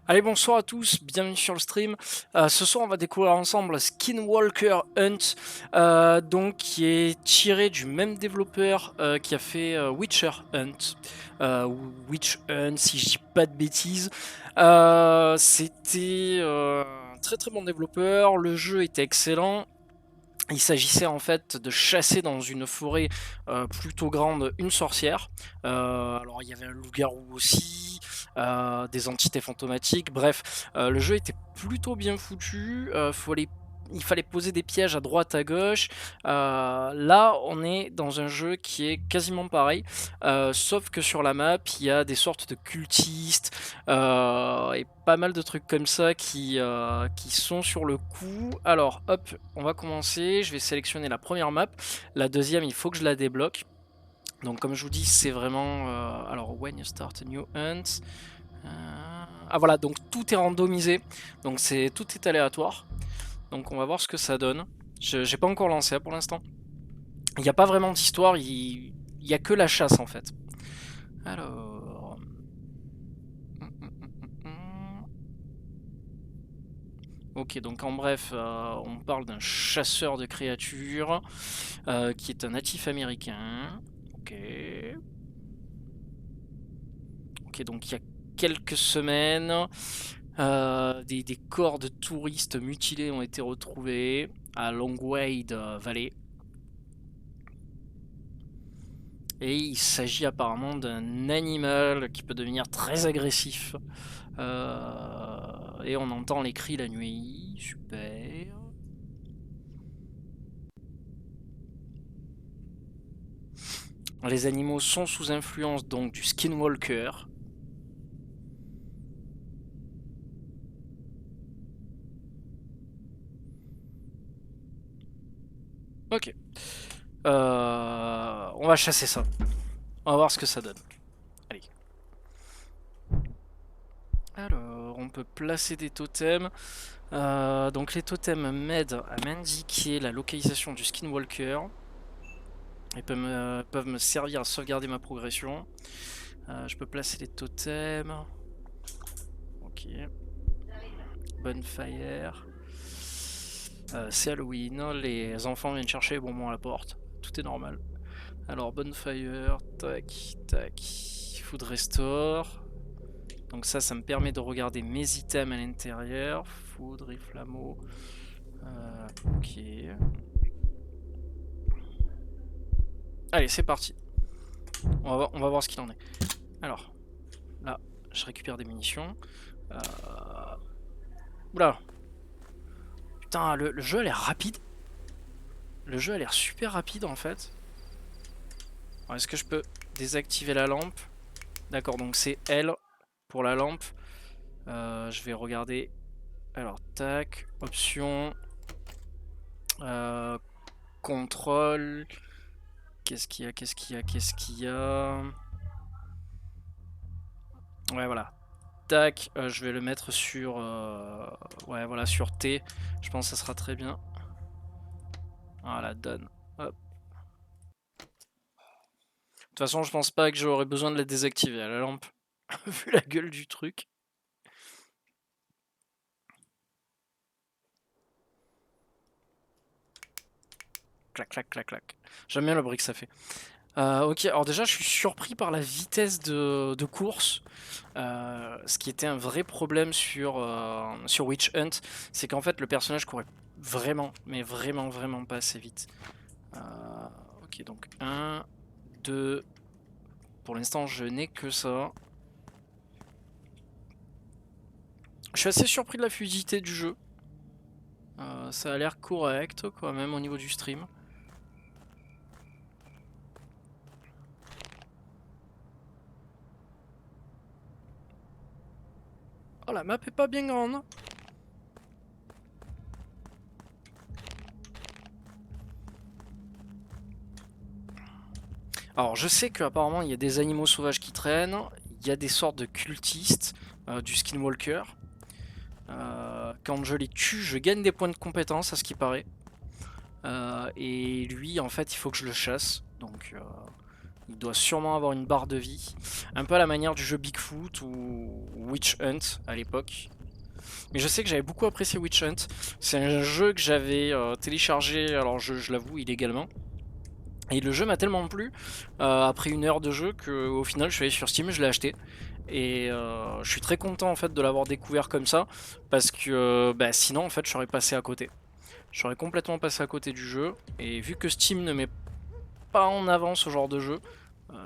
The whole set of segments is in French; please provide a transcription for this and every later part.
Allez, bonsoir à tous, bienvenue sur le stream. Ce soir, on va découvrir ensemble Skinwalker Hunt, donc qui est tiré du même développeur qui a fait Witcher Hunt, ou Witch Hunt, si je dis pas de bêtises. C'était un très très bon développeur, le jeu était excellent. Il s'agissait en fait de chasser dans une forêt plutôt grande une sorcière. Alors il y avait un loup-garou aussi, des entités fantomatiques. Bref, le jeu était plutôt bien foutu. Il fallait poser des pièges à droite, à gauche. Là, on est dans un jeu qui est quasiment pareil, sauf que sur la map, il y a des sortes de cultistes et pas mal de trucs comme ça qui sont sur le coup. Alors, hop, on va commencer. Je vais sélectionner la première map. La deuxième, il faut que je la débloque. Donc, comme je vous dis, c'est vraiment. Alors, when you start a new hunt. Ah voilà, donc tout est randomisé. Donc, tout est aléatoire. Donc, on va voir ce que ça donne. J'ai pas encore lancé pour l'instant. Il n'y a pas vraiment d'histoire. Il y a que la chasse en fait. Alors. Ok, donc en bref, on parle d'un chasseur de créatures qui est un natif américain. Ok. Ok, donc il y a quelques semaines, des corps de touristes mutilés ont été retrouvés à Longwade Valley. Et il s'agit apparemment d'un animal qui peut devenir très agressif. Et on entend les cris la nuit. Super. Les animaux sont sous influence donc du skinwalker. Ok. On va chasser ça. On va voir ce que ça donne. Allez. Alors, on peut placer des totems. Donc les totems m'aident à m'indiquer la localisation du skinwalker. Ils peuvent me servir à sauvegarder ma progression. Je peux placer les totems. Ok. Bonfire. C'est Halloween. Les enfants viennent chercher les bonbons à la porte. Tout est normal. Alors, Bonfire. Tac, tac. Food Restore. Donc ça me permet de regarder mes items à l'intérieur. Foudre et flammeau. Ok. Allez, c'est parti. On va voir ce qu'il en est. Alors, là, je récupère des munitions. Oula. Putain, le jeu a l'air rapide. Le jeu a l'air super rapide en fait. Est-ce que je peux désactiver la lampe? D'accord, donc c'est L pour la lampe. Je vais regarder. Alors, tac, option, contrôle. Qu'est-ce qu'il y a? Qu'est-ce qu'il y a? Qu'est-ce qu'il y a? Ouais, voilà. Tac, je vais le mettre sur. Ouais, voilà, sur T. Je pense que ça sera très bien. Voilà, done. Hop. De toute façon, je pense pas que j'aurais besoin de la désactiver à la lampe, vu la gueule du truc. Clac, clac, clac, clac. J'aime bien le bruit que ça fait. Ok, alors déjà, je suis surpris par la vitesse de course. Ce qui était un vrai problème sur Witch Hunt, c'est qu'en fait, le personnage courait vraiment, mais vraiment, vraiment pas assez vite. Ok, donc 1, 2. Pour l'instant, je n'ai que ça. Je suis assez surpris de la fluidité du jeu. Ça a l'air correct, quand même, au niveau du stream. Oh, la map est pas bien grande. Alors, je sais qu'apparemment, il y a des animaux sauvages qui traînent. Il y a des sortes de cultistes du skinwalker. Quand je les tue, je gagne des points de compétence, à ce qui paraît. Et lui, en fait, il faut que je le chasse. Donc, Il doit sûrement avoir une barre de vie. Un peu à la manière du jeu Bigfoot ou Witch Hunt à l'époque. Mais je sais que j'avais beaucoup apprécié Witch Hunt. C'est un jeu que j'avais téléchargé, alors je l'avoue, illégalement. Et le jeu m'a tellement plu, après 1 heure de jeu, qu'au final je suis allé sur Steam, je l'ai acheté. Et je suis très content en fait de l'avoir découvert comme ça, parce que bah, sinon en fait j'aurais passé à côté. J'aurais complètement passé à côté du jeu, et vu que Steam ne met pas en avant ce genre de jeu,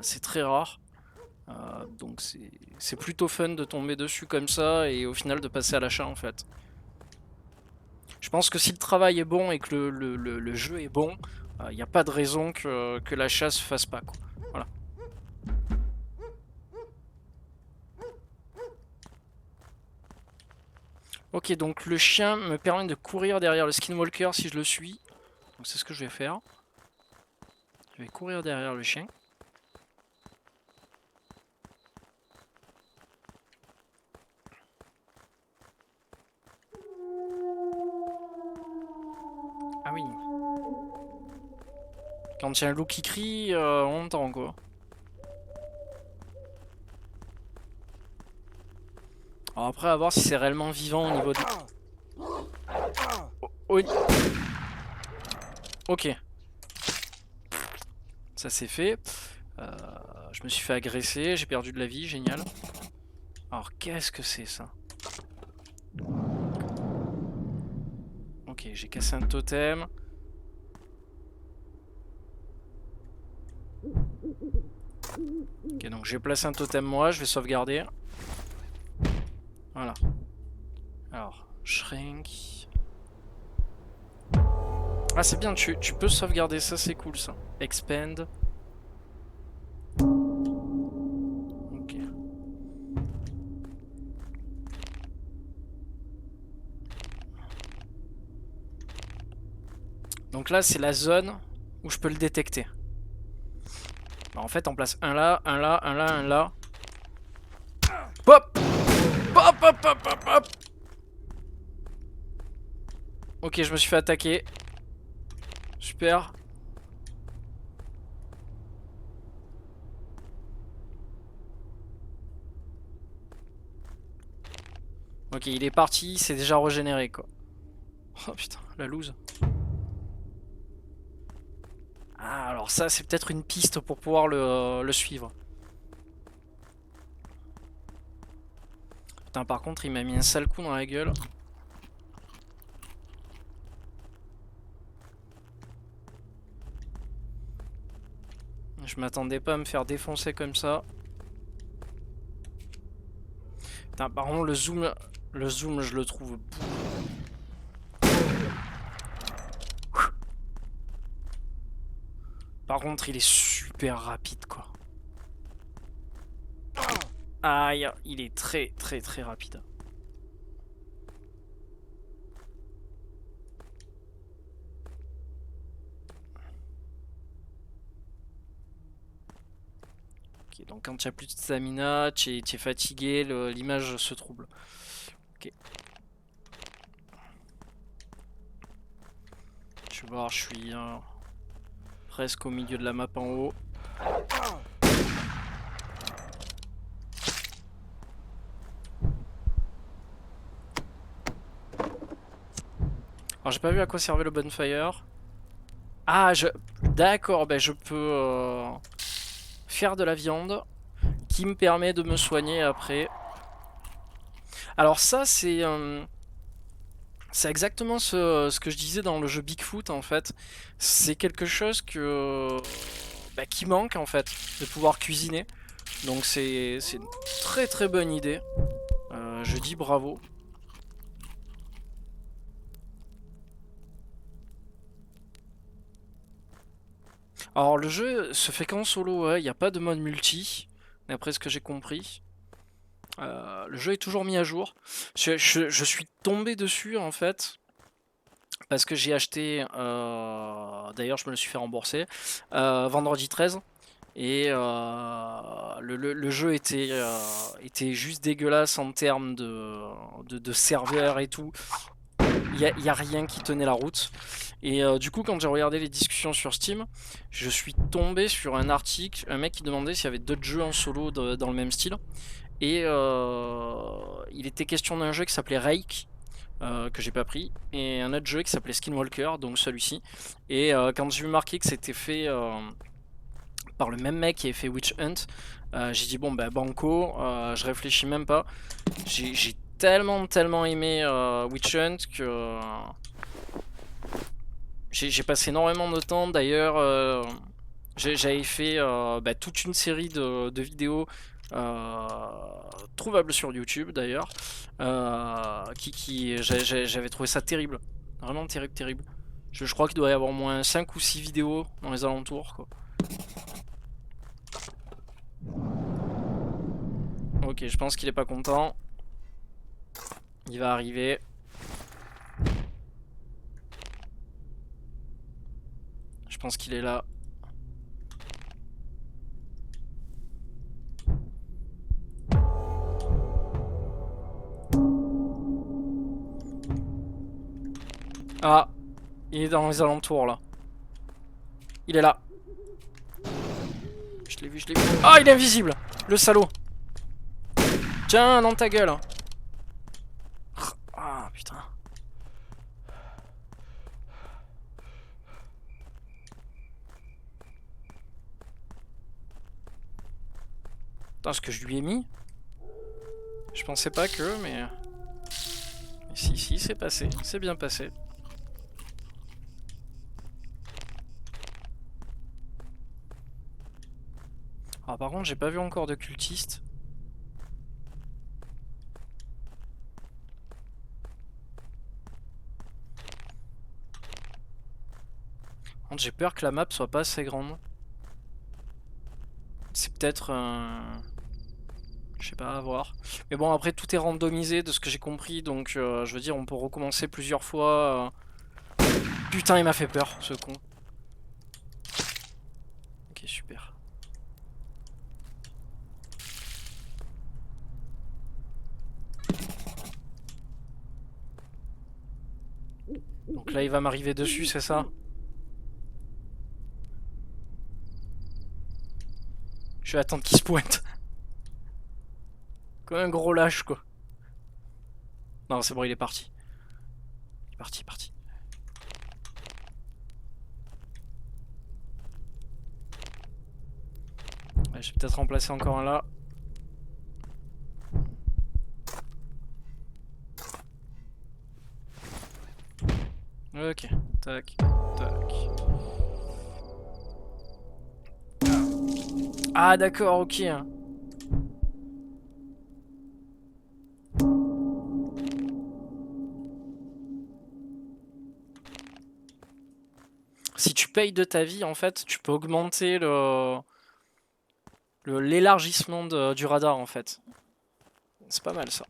c'est très rare. Donc c'est plutôt fun de tomber dessus comme ça, et au final de passer à l'achat en fait. Je pense que si le travail est bon et que le jeu est bon, il n'y a pas de raison que l'achat se fasse pas, quoi. Voilà. Ok, donc le chien me permet de courir derrière le skinwalker si je le suis. Donc c'est ce que je vais faire. Je vais courir derrière le chien. Ah oui. Quand il y a un loup qui crie, on entend quoi. Alors après, à voir si c'est réellement vivant au niveau de... Oh, ok. Ça c'est fait. Je me suis fait agresser, j'ai perdu de la vie, génial. Alors qu'est-ce que c'est ça? Ok, j'ai cassé un totem. Ok, donc j'ai placé un totem moi, je vais sauvegarder. Voilà. Alors, shrink. Ah c'est bien, tu peux sauvegarder ça, c'est cool ça. Expand. Ok. Donc là c'est la zone où je peux le détecter. Alors, en fait on place un là, un là, un là, un là. Pop. Pop, pop, pop, pop, pop. Ok, je me suis fait attaquer. Super. Ok, il est parti, il s'est déjà régénéré quoi. Oh putain, la loose. Ah, alors ça c'est peut-être une piste pour pouvoir le suivre. Putain, par contre il m'a mis un sale coup dans la gueule. Je m'attendais pas à me faire défoncer comme ça. Putain, par contre le zoom je le trouve... Par contre il est super rapide quoi. Aïe, il est très très très rapide. Ok, donc quand tu as plus de stamina, tu es fatigué, l'image se trouble. Ok. Je vais voir, je suis presque au milieu de la map en haut. Alors j'ai pas vu à quoi servait le bonfire. Ah, d'accord, ben je peux faire de la viande qui me permet de me soigner après. Alors ça c'est exactement ce que je disais dans le jeu Bigfoot en fait. C'est quelque chose qui manque en fait, de pouvoir cuisiner. Donc c'est une très très bonne idée. Je dis bravo. Alors le jeu se fait qu'en solo, ouais, il n'y a pas de mode multi, d'après ce que j'ai compris. Le jeu est toujours mis à jour. Je suis tombé dessus en fait, parce que j'ai acheté, d'ailleurs je me le suis fait rembourser, vendredi 13. Et le jeu était juste dégueulasse en termes de serveur et tout. y a rien qui tenait la route. Et du coup, quand j'ai regardé les discussions sur Steam, je suis tombé sur un article, un mec qui demandait s'il y avait d'autres jeux en solo dans le même style. Et il était question d'un jeu qui s'appelait Rake, que j'ai pas pris, et un autre jeu qui s'appelait Skinwalker, donc celui-ci. Et quand j'ai vu marqué que c'était fait par le même mec qui avait fait Witch Hunt, j'ai dit bon bah banco, je réfléchis même pas. J'ai tellement aimé Witch Hunt que j'ai passé énormément de temps. D'ailleurs, j'avais fait bah, toute une série de vidéos trouvables sur YouTube d'ailleurs, j'avais trouvé ça terrible, vraiment terrible. Je crois qu'il doit y avoir au moins 5 ou 6 vidéos dans les alentours, quoi. Ok, je pense qu'il est pas content. Il va arriver. Je pense qu'il est là. Ah, il est dans les alentours là. Il est là. Je l'ai vu. Ah, il est invisible, le salaud. Tiens, dans ta gueule. Ah, putain. Putain, ce que je lui ai mis. Je pensais pas que, mais si, c'est passé. C'est bien passé. Ah, par contre, j'ai pas vu encore de cultistes. J'ai peur que la map soit pas assez grande. C'est peut-être je sais pas, à voir. Mais bon, après tout est randomisé de ce que j'ai compris, donc je veux dire, on peut recommencer plusieurs fois. Putain, il m'a fait peur, ce con. Ok, super. Donc là, il va m'arriver dessus, c'est ça? Je vais attendre qu'il se pointe. Comme un gros lâche, quoi. Non, c'est bon, il est parti. Il est parti. Ouais, je vais peut-être remplacer encore un là. Ok, tac. Ah d'accord, ok. Si tu payes de ta vie, en fait, tu peux augmenter l'élargissement du radar, en fait. C'est pas mal ça.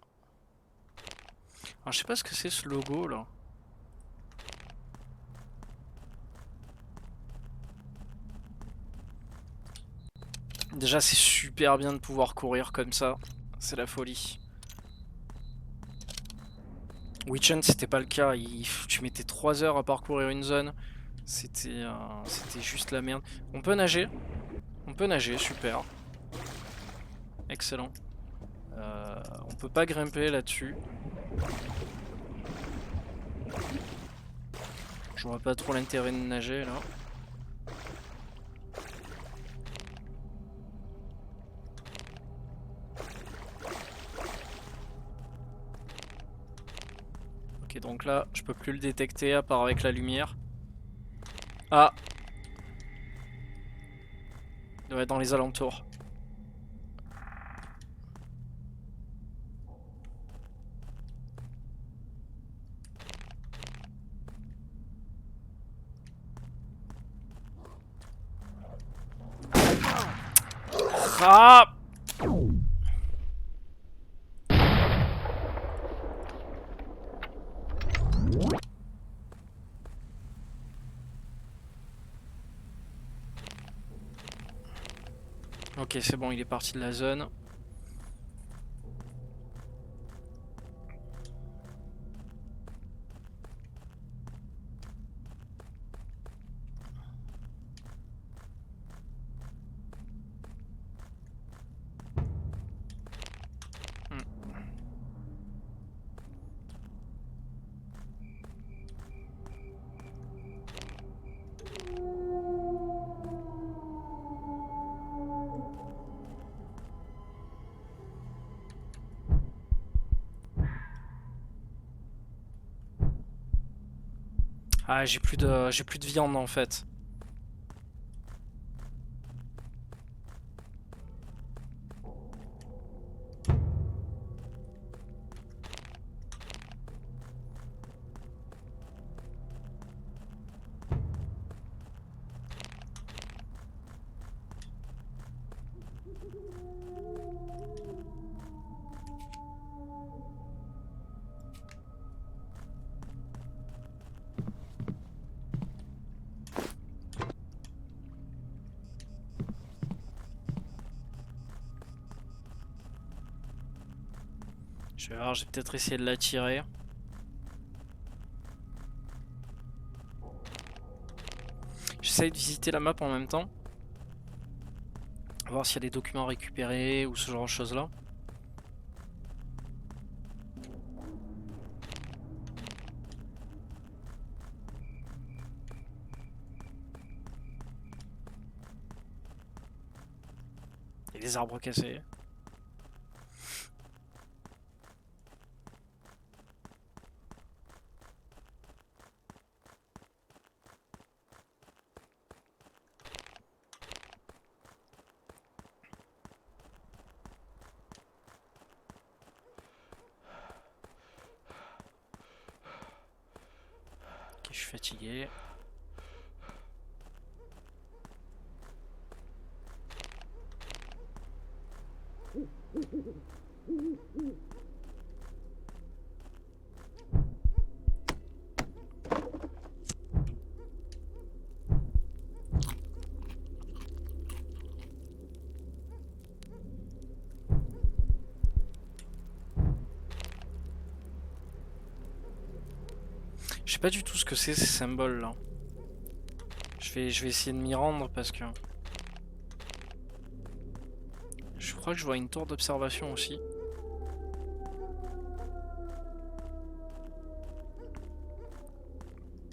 Alors je sais pas ce que c'est ce logo là. Déjà c'est super bien de pouvoir courir comme ça. C'est la folie. Witch Hunt c'était pas le cas. Tu mettais 3 heures à parcourir une zone. C'était juste la merde. On peut nager. On peut nager, super. Excellent. On peut pas grimper là-dessus. Je vois pas trop l'intérêt de nager là. Ok, donc là je peux plus le détecter à part avec la lumière. Ah, il doit être dans les alentours. Ah! Ok, c'est bon, il est parti de la zone. Ah, j'ai plus de viande en fait. Je vais voir, je vais peut-être essayer de l'attirer. J'essaye de visiter la map en même temps. Voir s'il y a des documents récupérés ou ce genre de choses là. Il y a des arbres cassés. Ok, je suis fatigué. Je sais pas du tout ce que c'est ces symboles là. Je vais essayer de m'y rendre parce que... Je crois que je vois une tour d'observation aussi.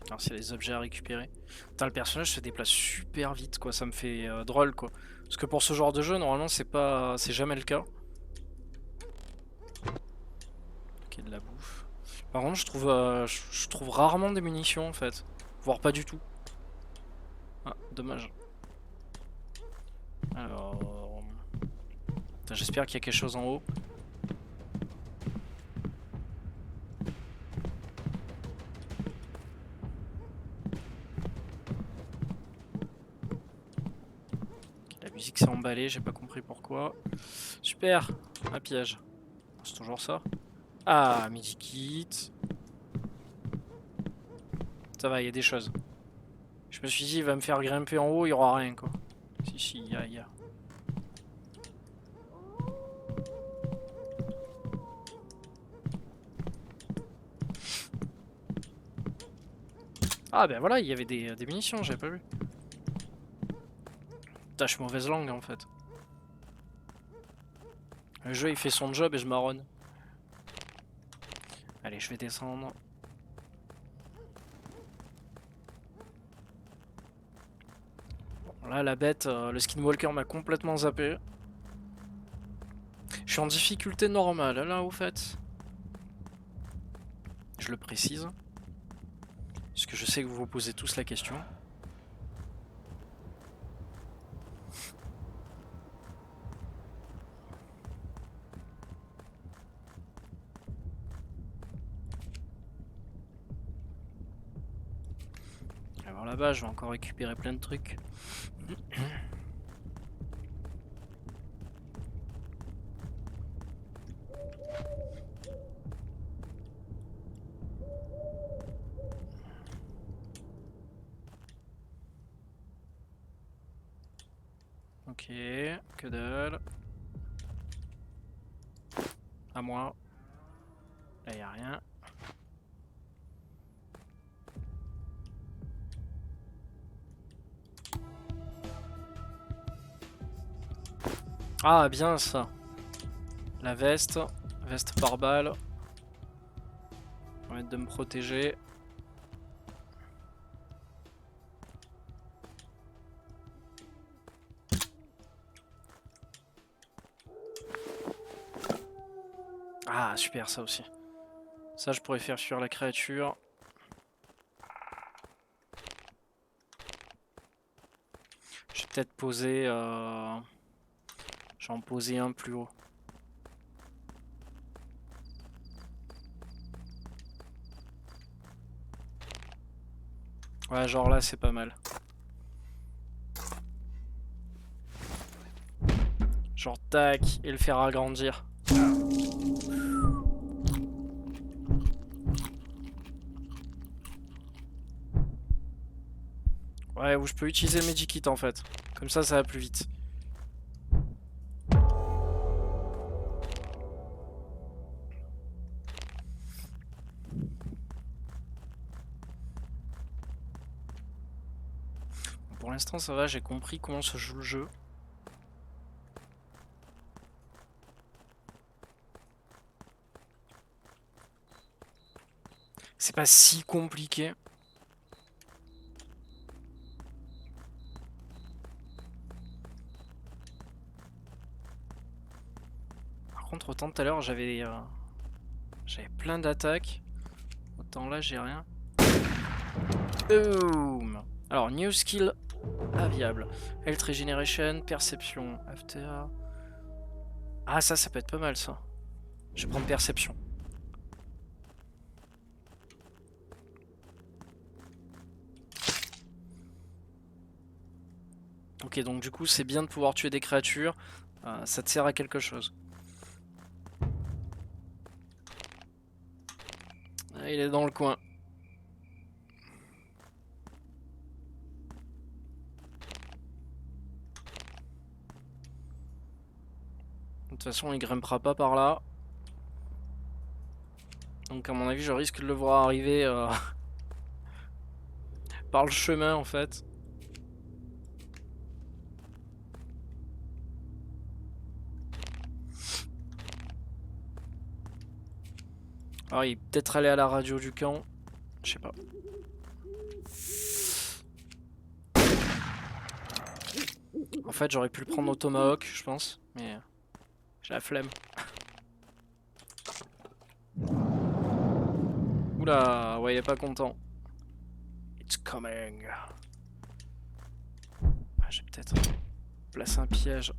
Alors s'il y a des objets à récupérer. Putain, le personnage se déplace super vite quoi, ça me fait drôle quoi. Parce que pour ce genre de jeu, normalement c'est jamais le cas. Ok, de la bouffe. Par contre je trouve rarement des munitions en fait. Voire pas du tout. Ah, dommage. Alors... J'espère qu'il y a quelque chose en haut. La musique s'est emballée, j'ai pas compris pourquoi. Super, un piège. C'est toujours ça. Ah, midi kit. Ça va, il y a des choses. Je me suis dit, il va me faire grimper en haut, il y aura rien quoi. Si, il y a. Ah ben voilà, il y avait des munitions, j'avais pas vu. Putain, je suis mauvaise langue en fait. Le jeu il fait son job et je marronne. Allez, je vais descendre. Bon, là, la bête, le skinwalker m'a complètement zappé. Je suis en difficulté normale là au fait. Je le précise. Parce que je sais que vous vous posez tous la question. Alors là-bas, je vais encore récupérer plein de trucs. Ok, que dalle. À moi. Là, y a rien. Ah, bien ça. La veste. Veste par balle. Permettre de me protéger. Ah, super ça aussi. Ça, je pourrais faire fuir la créature. peut-être poser... J'en posais un plus haut. Ouais, genre là, c'est pas mal. Genre tac, et le faire agrandir. Ouais, ou je peux utiliser le Medikit en fait. Comme ça va plus vite. Pour l'instant, ça va, j'ai compris comment se joue le jeu. C'est pas si compliqué. Par contre, autant tout à l'heure, j'avais plein d'attaques. Autant là, j'ai rien. Boom. Alors, new skill inviable. Health regeneration, perception, after. Ah, ça peut être pas mal ça. Je vais prendre perception. Ok, donc du coup, c'est bien de pouvoir tuer des créatures. Ça te sert à quelque chose. Ah, il est dans le coin. De toute façon, il grimpera pas par là. Donc à mon avis, je risque de le voir arriver par le chemin en fait. Alors il est peut-être allé à la radio du camp. Je sais pas. En fait, j'aurais pu le prendre au tomahawk, je pense. Mais j'ai la flemme. Oula, ouais, il est pas content. It's coming. Ah, j'ai peut-être placé un piège.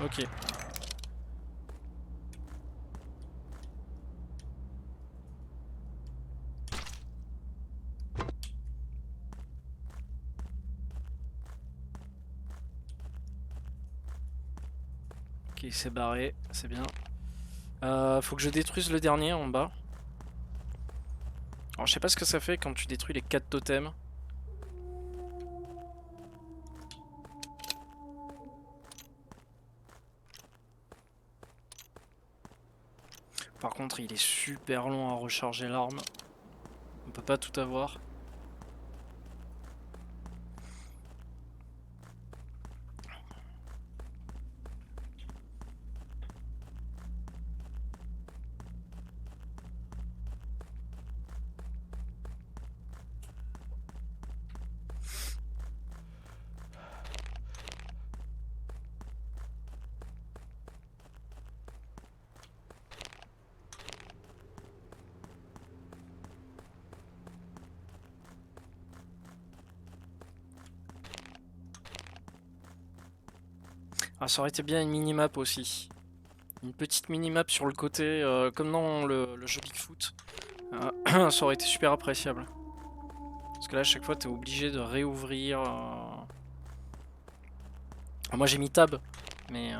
Ok. Ok, il s'est barré, c'est bien. Faut que je détruise le dernier en bas. Alors je sais pas ce que ça fait quand tu détruis les 4 totems. Par contre, il est super long à recharger l'arme. On peut pas tout avoir. Ah, ça aurait été bien une minimap aussi. Une petite minimap sur le côté, comme dans le jeu Bigfoot. Ça aurait été super appréciable. Parce que là, à chaque fois, t'es obligé de réouvrir. Moi, j'ai mis tab, mais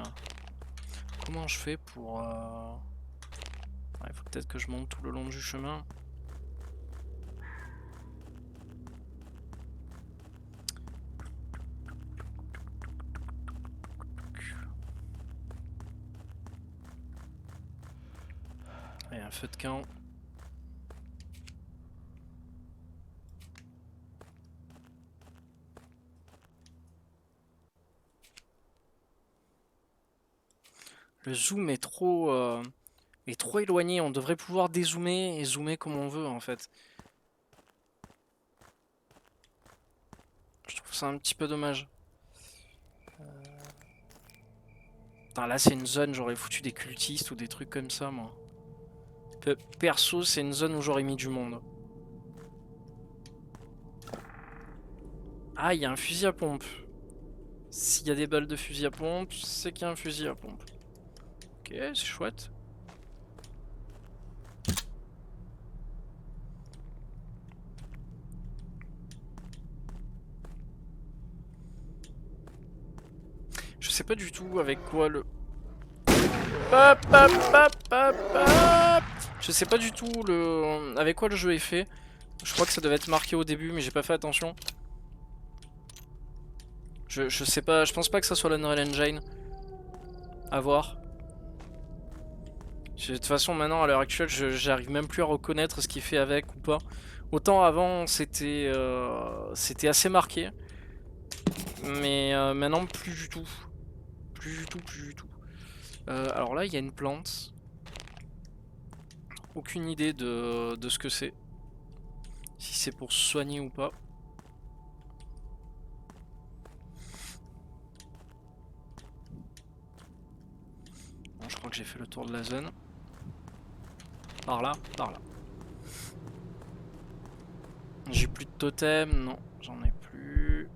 comment je fais pour. Il faut peut-être que je monte tout le long du chemin. Il y a un feu de camp. Le zoom est trop éloigné. On devrait pouvoir dézoomer et zoomer comme on veut en fait. Je trouve ça un petit peu dommage. Putain, là c'est une zone, j'aurais foutu des cultistes ou des trucs comme ça moi. Perso, c'est une zone où j'aurais mis du monde. Ah, il y a un fusil à pompe. S'il y a des balles de fusil à pompe, c'est qu'il y a un fusil à pompe. Ok, c'est chouette. Je sais pas du tout avec quoi le... Hop, hop, hop, hop, hop. Je sais pas du tout avec quoi le jeu est fait. Je crois que ça devait être marqué au début, mais j'ai pas fait attention. Je sais pas, je pense pas que ça soit l'Unreal Engine. À voir. De toute façon, maintenant, à l'heure actuelle, j'arrive même plus à reconnaître ce qu'il fait avec ou pas. Autant avant, c'était assez marqué. Mais maintenant, plus du tout. Plus du tout, plus du tout. Alors là, il y a une plante. Aucune idée de ce que c'est. Si c'est pour se soigner ou pas. Bon, je crois que j'ai fait le tour de la zone. Par là, par là. J'ai plus de totem, non, j'en ai plus.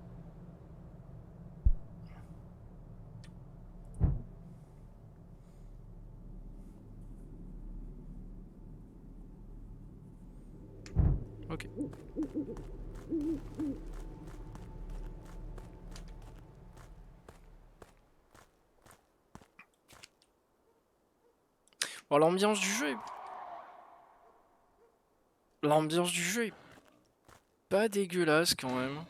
Ok. Bon, l'ambiance du jeu est... L'ambiance du jeu est pas dégueulasse quand même.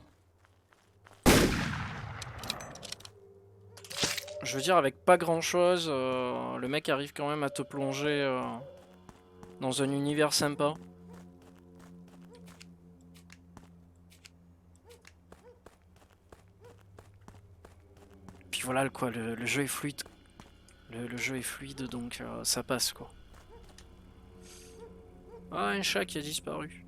Je veux dire, avec pas grand chose, le mec arrive quand même à te plonger dans un univers sympa. Puis voilà quoi, le jeu est fluide. Le jeu est fluide donc ça passe quoi. Ah, un chat qui a disparu.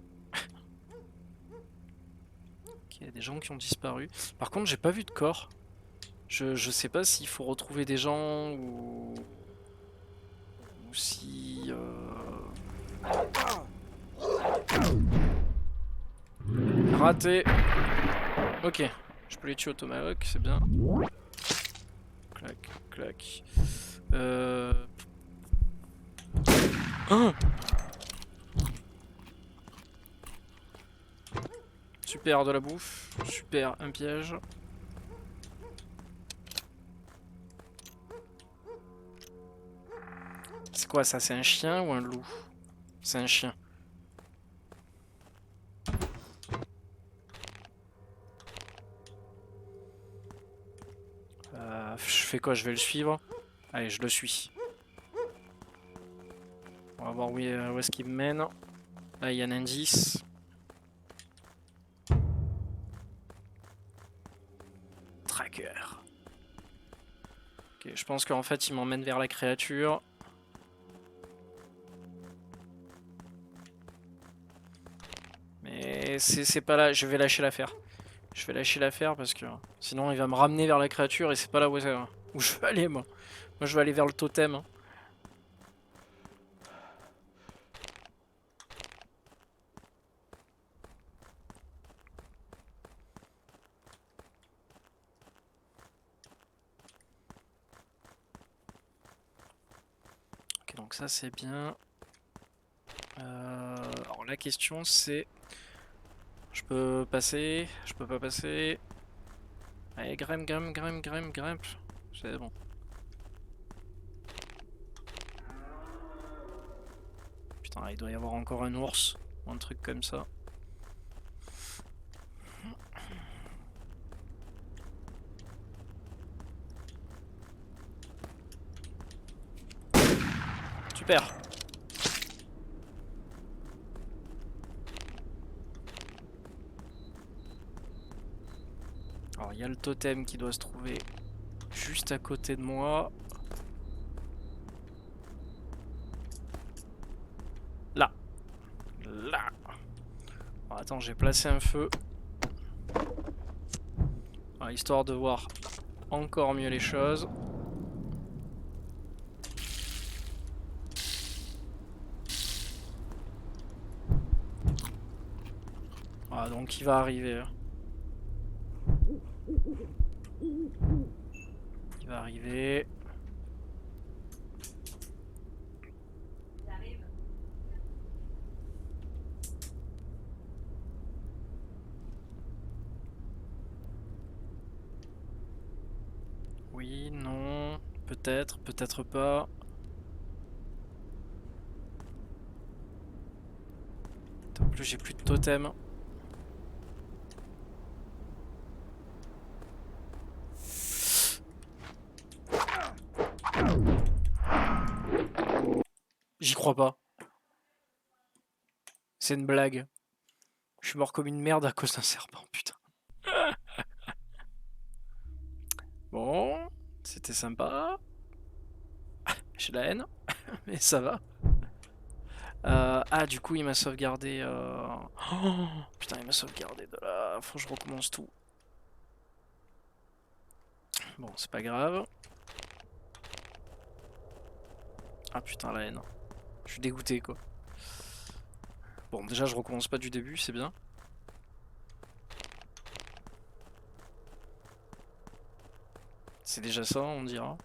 Il y a des gens qui ont disparu. Par contre, j'ai pas vu de corps. Je sais pas s'il faut retrouver des gens ou si... Raté. Ok, je peux les tuer au tomahawk, c'est bien. Clac, clac. Ah, super, de la bouffe. Super, un piège. C'est quoi ça? C'est un chien ou un loup? C'est un chien. Je fais quoi? Je vais le suivre? Allez, je le suis. On va voir où est-ce qu'il me mène. Là, il y a un indice. Tracker. Ok, je pense qu'en fait, il m'emmène vers la créature. Mais c'est pas là. Je vais lâcher l'affaire. Je vais lâcher l'affaire parce que sinon, il va me ramener vers la créature et c'est pas là où je veux aller, moi. Moi, je veux aller vers le totem. Hein. Ok, donc ça, c'est bien. Alors, la question, c'est... Je peux passer? Je peux pas passer? Allez, grimpe, grimpe, grimpe, grimpe, grimpe. C'est bon. Putain, il doit y avoir encore un ours. Ou un truc comme ça. Super. Alors, il y a le totem qui doit se trouver juste à côté de moi. Là. Là. Alors, attends, j'ai placé un feu. Alors, histoire de voir encore mieux les choses. Voilà, donc il va arriver. Il va arriver. Oui, non, peut-être, peut-être pas. En plus, j'ai plus de totem. J'y crois pas. C'est une blague. Je suis mort comme une merde à cause d'un serpent, putain. Bon, c'était sympa. J'ai la haine, mais ça va. Ah, du coup, il m'a sauvegardé. Oh, putain, il m'a sauvegardé de là. Faut que je recommence tout. Bon, c'est pas grave. Ah putain, la haine. Je suis dégoûté, quoi. Bon, déjà, je recommence pas du début, c'est bien. C'est déjà ça, on dira.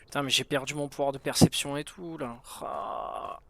Putain, mais j'ai perdu mon pouvoir de perception et tout, là. Ah.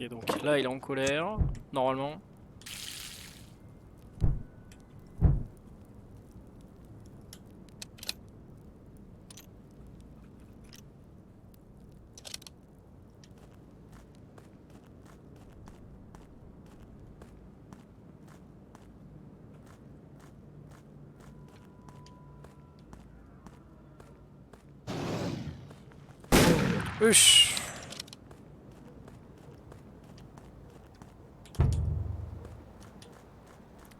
Ok, donc là, il est en colère, normalement. Uch.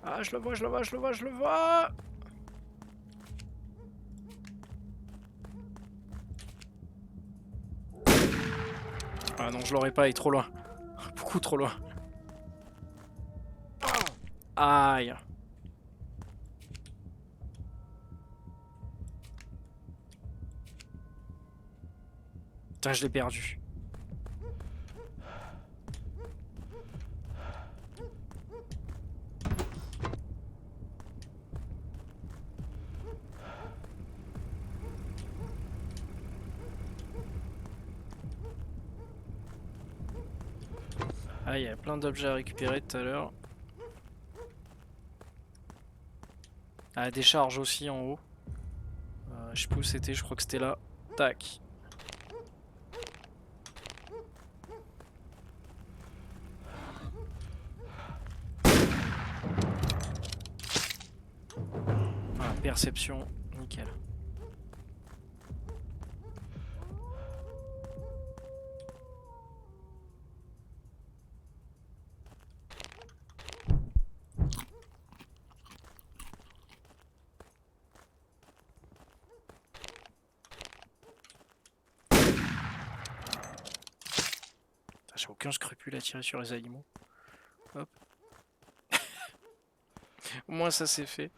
Ah, je le vois, je le vois, je le vois, je le vois. Ah non, je l'aurais pas, il est trop loin. Beaucoup trop loin. Aïe. Putain, je l'ai perdu. Ah, il y a plein d'objets à récupérer tout à l'heure. Ah, des charges aussi en haut. Je sais plus où c'était, je crois que c'était là. Tac. Ah, perception, nickel. J'ai aucun scrupule à tirer sur les animaux. Hop. Au moins ça c'est fait.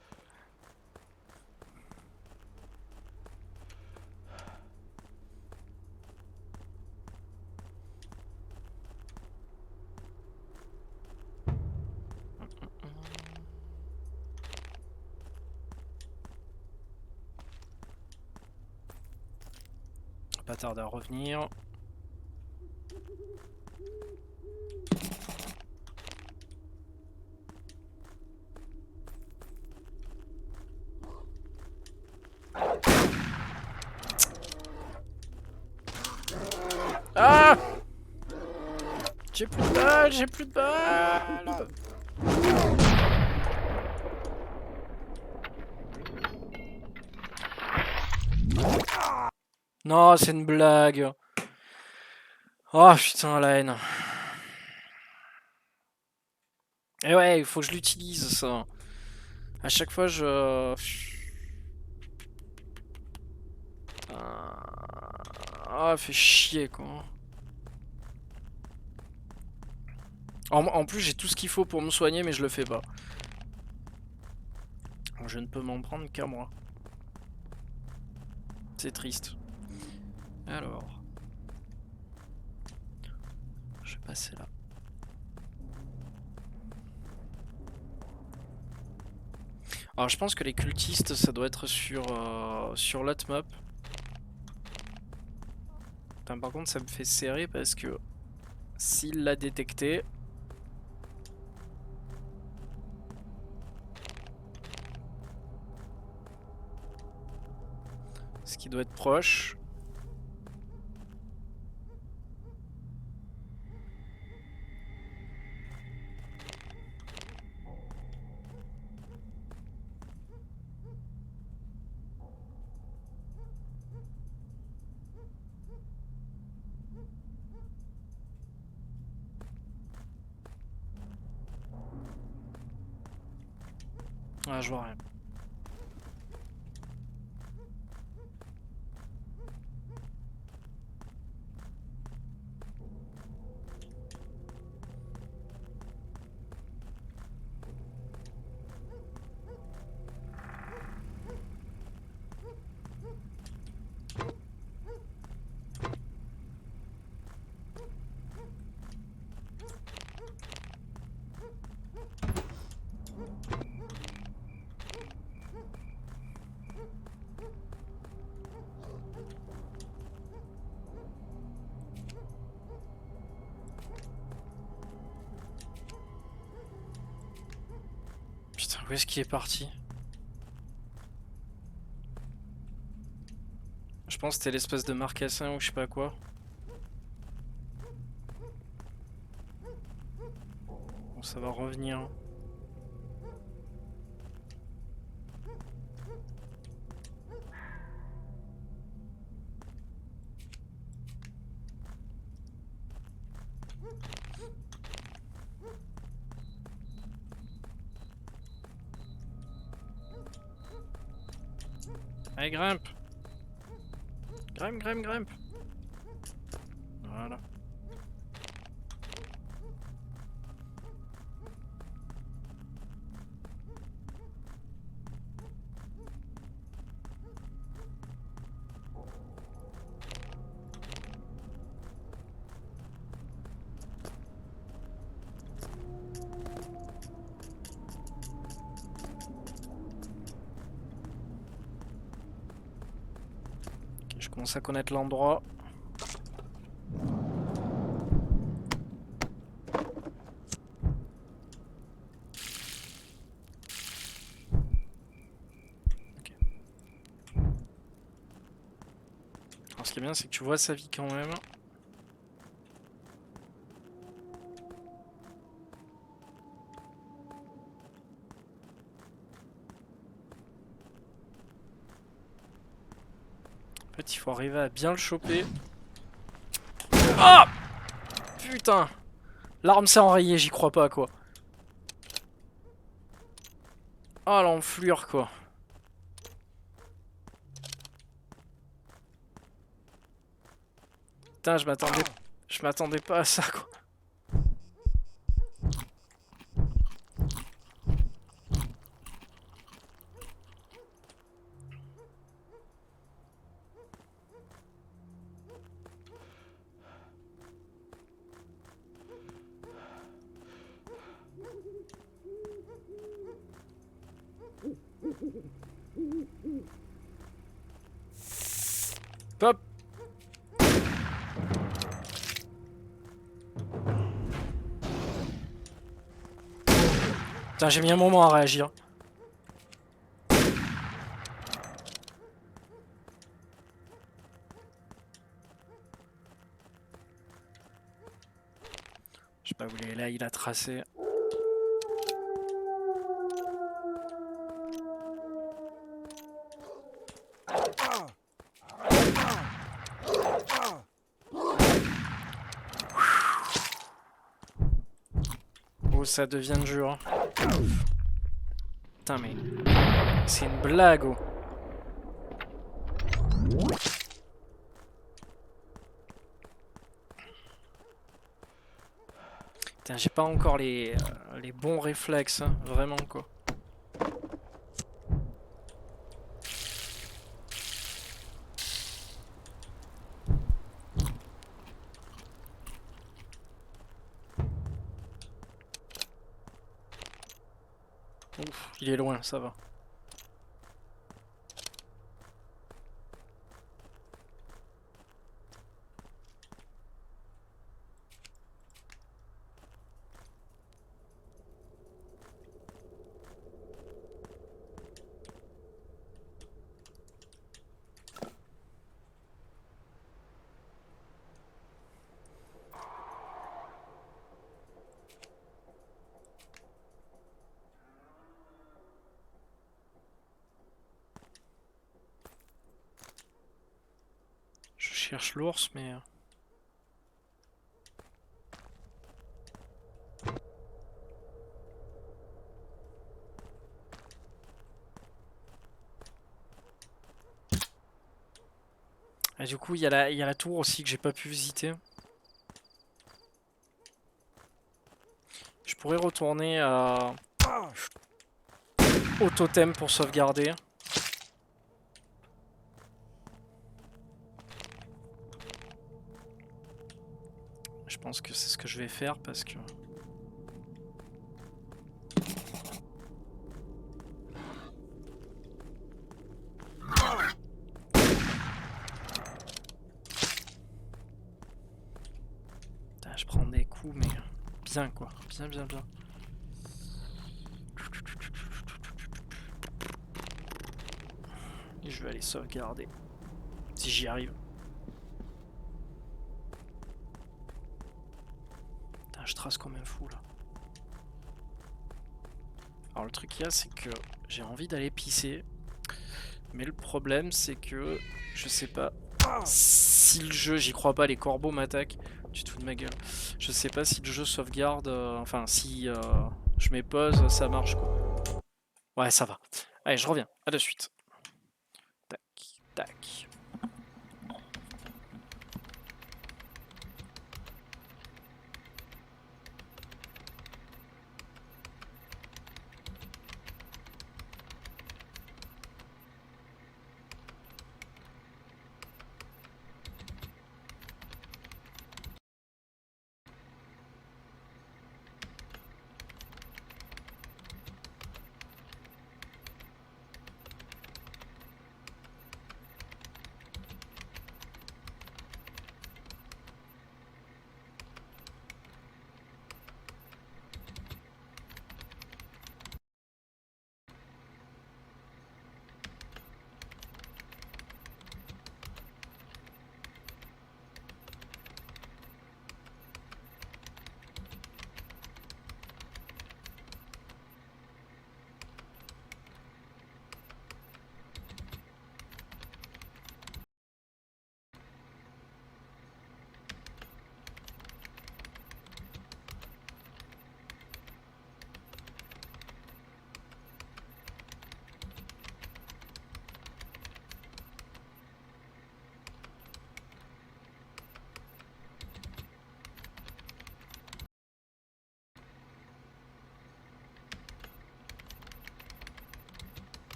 Pas tarder à revenir. J'ai plus de balles, j'ai plus de balles. Non, c'est une blague. Oh putain, la haine. Et ouais, il faut que je l'utilise ça. À chaque fois, je... Ah, fait chier quoi. En plus, j'ai tout ce qu'il faut pour me soigner, mais je le fais pas. Je ne peux m'en prendre qu'à moi. C'est triste. Alors... Je vais passer là. Alors je pense que les cultistes, ça doit être sur l'autre map. Putain, par contre, ça me fait serrer parce que s'il l'a détecté... Ce qui doit être proche. Ah, je vois rien. Putain, où est-ce qu'il est parti? Je pense que c'était l'espèce de marcassin ou je sais pas quoi. Bon, ça va revenir. Allez, grimpe! Grimpe, grimpe, grimpe! Voilà. Ok, je commence à connaître l'endroit. Alors ce qui est bien, c'est que tu vois sa vie quand même. En fait, il faut arriver à bien le choper. Ah! Putain! L'arme s'est enrayée, j'y crois pas quoi. Ah, l'enflure quoi. Putain, je m'attendais pas à ça quoi. Hop! Putain, j'ai mis un moment à réagir. sais pas où il est, là il a tracé. Oh, ça devient dur. Putain, mais c'est une blague, oh. Putain, j'ai pas encore les bons réflexes, hein, vraiment quoi. Ouf, il est loin, ça va. Je cherche l'ours, mais... Ah, du coup, il y a la tour aussi que j'ai pas pu visiter. Je pourrais retourner au totem pour sauvegarder. Je pense que c'est ce que je vais faire parce que... Putain, je prends des coups, mais bien quoi. Bien, bien, bien. Et je vais aller sauvegarder. Si j'y arrive. Putain, je trace comme un fou là. Alors le truc qu'il y a, c'est que j'ai envie d'aller pisser. Mais le problème, c'est que je sais pas si le jeu, j'y crois pas, les corbeaux m'attaquent. Tu te fous de ma gueule. Je sais pas si le jeu sauvegarde, enfin si je mets pause, ça marche quoi. Ouais, ça va. Allez, je reviens, à de suite. Tac, tac.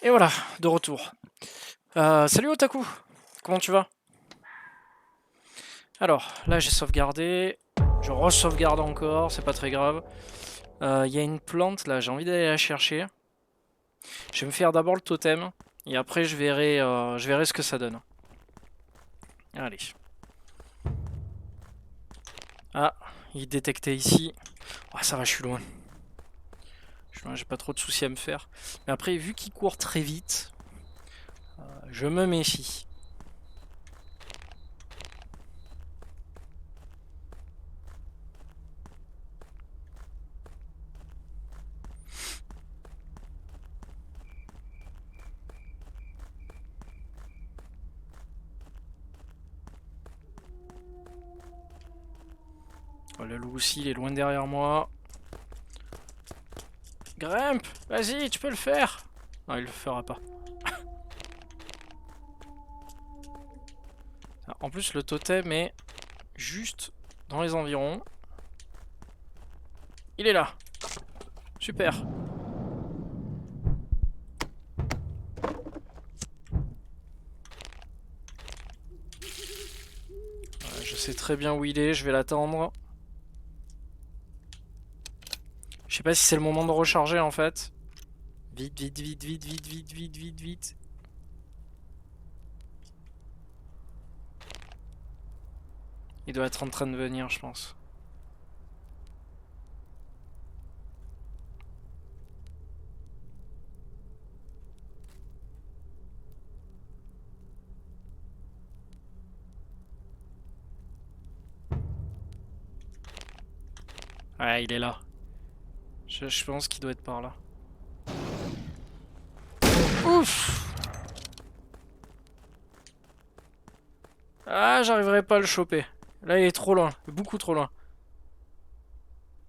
Et voilà, de retour. Salut Otaku, comment tu vas? Alors, là j'ai sauvegardé, je re-sauvegarde encore, c'est pas très grave. Il y a une plante là, j'ai envie d'aller la chercher. Je vais me faire d'abord le totem, et après je verrai ce que ça donne. Allez. Ah, il est détecté ici. Oh, ça va, je suis loin. J'ai pas trop de soucis à me faire. Mais après, vu qu'il court très vite, Je me méfie. Oh, le loup aussi, il est loin derrière moi. Grimpe, vas-y, tu peux le faire. Non, il le fera pas. En plus, le totem est juste dans les environs. Il est là. Super. Je sais très bien où il est, je vais l'attendre. Je sais pas si c'est le moment de recharger en fait. Vite, vite, vite, vite, vite, vite, vite, vite, vite. Il doit être en train de venir, je pense. Ouais, il est là. Je pense qu'il doit être par là. Ouf! Ah, j'arriverai pas à le choper. Là, il est trop loin. Beaucoup trop loin.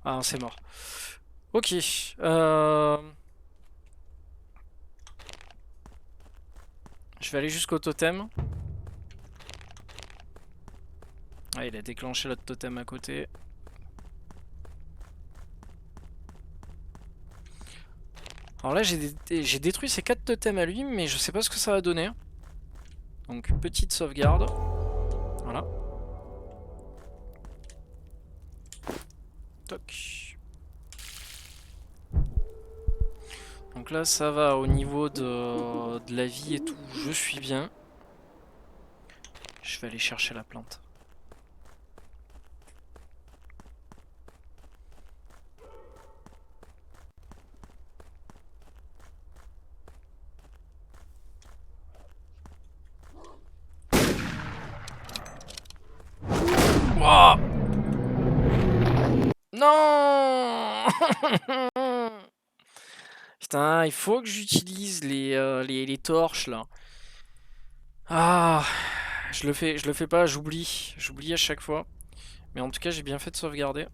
Ah, c'est mort. Ok. Je vais aller jusqu'au totem. Ah, il a déclenché l'autre totem à côté. Alors là, j'ai détruit ces 4 totems à lui, mais je sais pas ce que ça va donner. Donc, petite sauvegarde. Voilà. Toc. Donc là, ça va au niveau de la vie et tout. Je suis bien. Je vais aller chercher la plante. Oh non. Putain, il faut que j'utilise les torches là. Ah, je le fais pas, j'oublie à chaque fois. Mais en tout cas, j'ai bien fait de sauvegarder.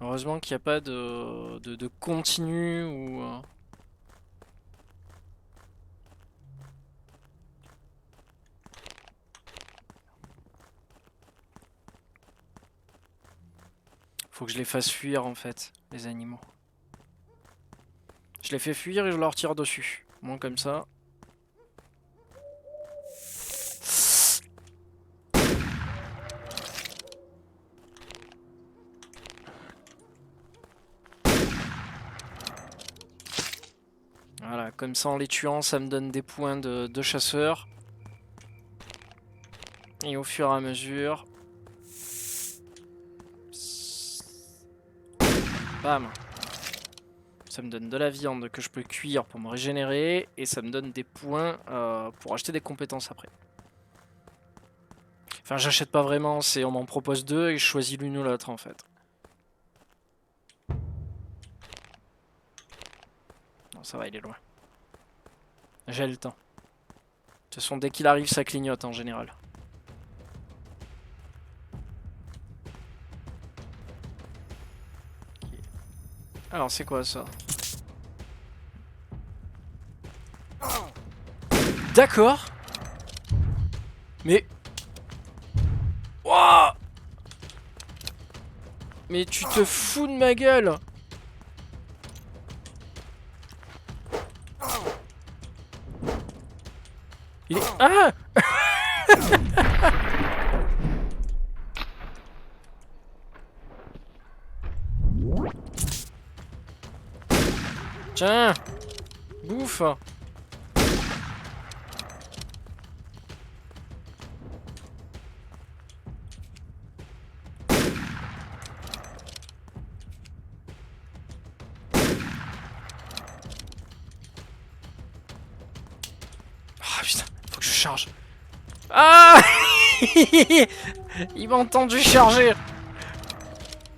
Heureusement qu'il n'y a pas de continu ou... Faut que je les fasse fuir en fait, les animaux. Je les fais fuir et je leur tire dessus. Au moins comme ça. Voilà, comme ça en les tuant, ça me donne des points de chasseur. Et au fur et à mesure... Bam! Ça me donne de la viande que je peux cuire pour me régénérer. Et ça me donne des points pour acheter des compétences après. Enfin, j'achète pas vraiment, c'est on m'en propose deux et je choisis l'une ou l'autre en fait. Non, ça va, il est loin. J'ai le temps. De toute façon, dès qu'il arrive, ça clignote en général. Okay. Alors, c'est quoi ça? D'accord. Mais... Wouah! Mais tu te fous de ma gueule! Il est... Ah! Tiens! Bouffe! charge. Ah. Il m'a entendu charger.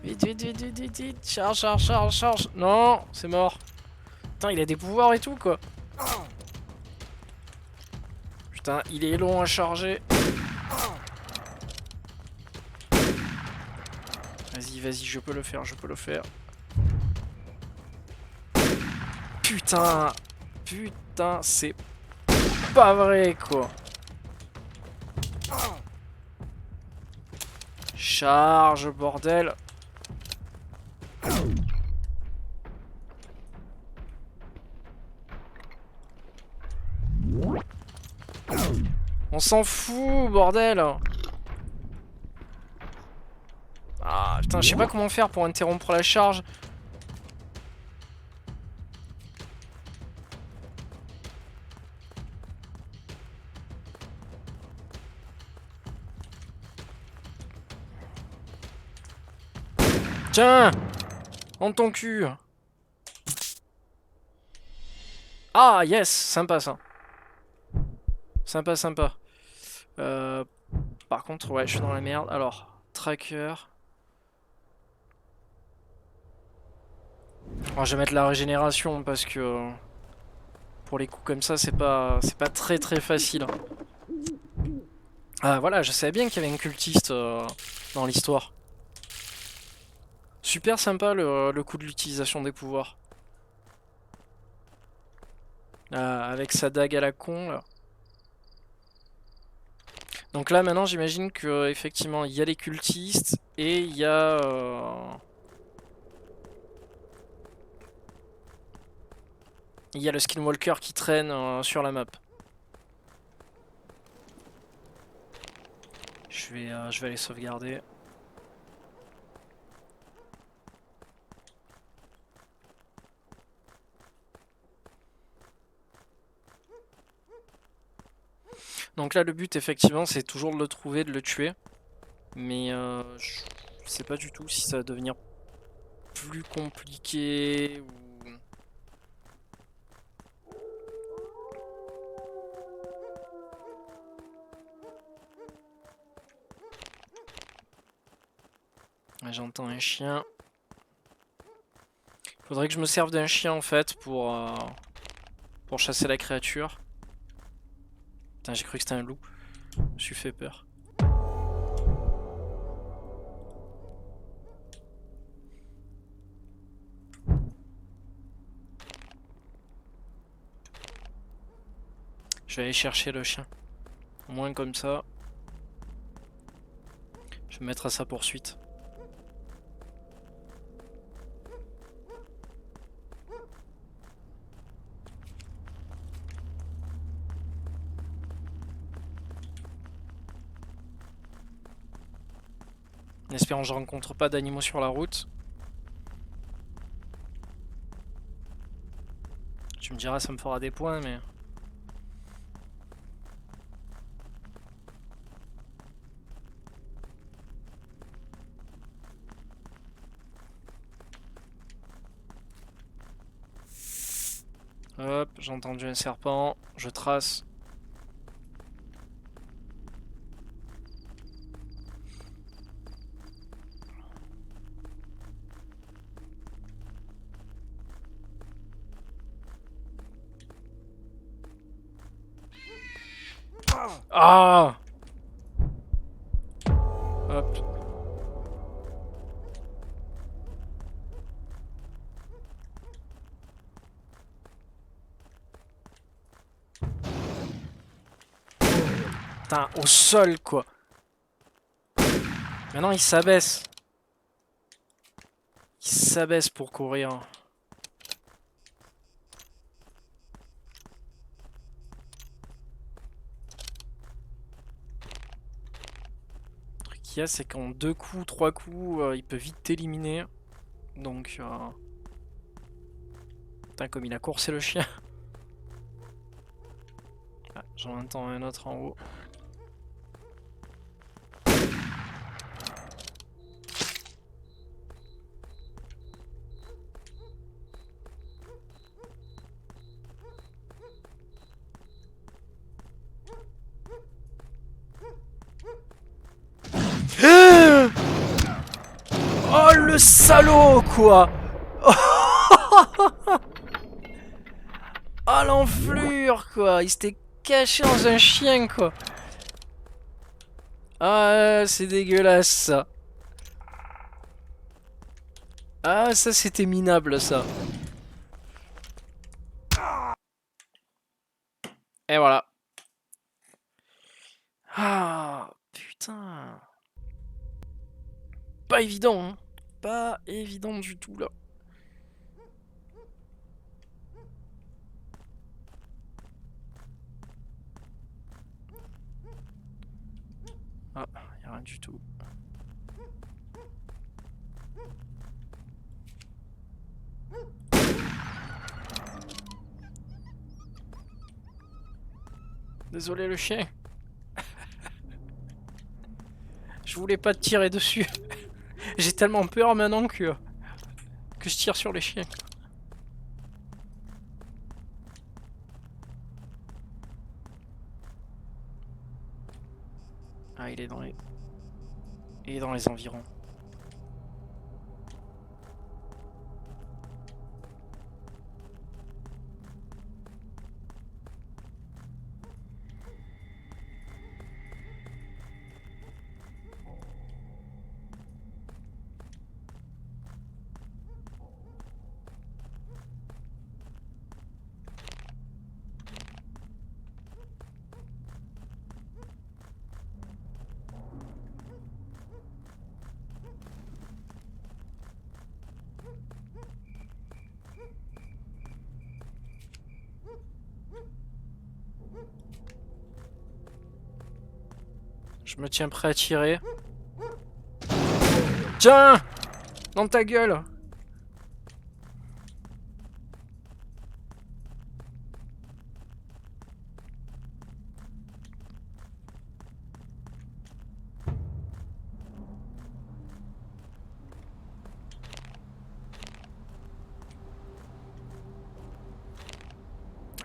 Vite, vite, vite, vite, vite, vite. Charge, charge, charge, charge. Non, c'est mort. Putain, il a des pouvoirs et tout, quoi. Putain, il est long à charger. Vas-y, vas-y, je peux le faire, je peux le faire. Putain. Putain, c'est pas vrai, quoi. Charge, bordel. On s'en fout, bordel. Ah, putain, je sais pas comment faire pour interrompre la charge. Tiens, en ton cul. Ah, yes, sympa ça. Sympa, sympa. Par contre, ouais, je suis dans la merde. Alors, tracker. Alors, je vais mettre la régénération parce que pour les coups comme ça, c'est pas très très facile. Ah voilà, je savais bien qu'il y avait un cultiste dans l'histoire. Super sympa le coup de l'utilisation des pouvoirs. Avec sa dague à la con là. Donc là maintenant j'imagine que effectivement il y a les cultistes et il y a le skinwalker qui traîne sur la map. Je vais aller sauvegarder. Donc là le but effectivement c'est toujours de le trouver, de le tuer. Mais je sais pas du tout si ça va devenir plus compliqué ou... J'entends un chien. Faudrait que je me serve d'un chien en fait pour chasser la créature. Putain, j'ai cru que c'était un loup. Je me suis fait peur. Je vais aller chercher le chien. Au moins comme ça. Je vais me mettre à sa poursuite. En espérant que je rencontre pas d'animaux sur la route. Tu me diras, ça me fera des points, mais... Hop, j'ai entendu un serpent. Je trace. Ah! Hop. Putain, au sol quoi. Maintenant il s'abaisse. Il s'abaisse pour courir. Le truc qu'il y a, c'est qu'en 2 coups, 3 coups, il peut vite t'éliminer. Donc... Putain, comme il a coursé le chien. Ah, j'en entends un autre en haut. le salaud, quoi. Oh l'enflure, quoi. Il s'était caché dans un chien, quoi. Ah, c'est dégueulasse, ça. Ah, ça, c'était minable, ça. Et voilà. Ah, putain. Pas évident, hein. Pas évident du tout, là. Ah, y'a rien du tout. Désolé, le chien. Je voulais pas te tirer dessus. J'ai tellement peur maintenant que je tire sur les chiens. Ah, il est dans les... Il est dans les environs. Je me tiens prêt à tirer. Tiens! Dans ta gueule!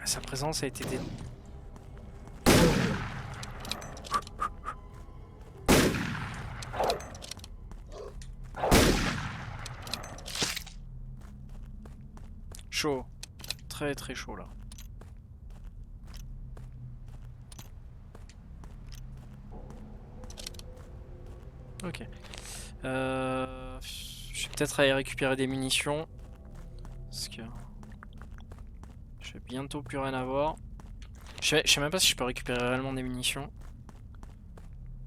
Sa présence a été chaud. Très très chaud là. Ok. Je vais peut-être aller récupérer des munitions. Parce que... je vais bientôt plus rien avoir. Je sais même pas si je peux récupérer réellement des munitions.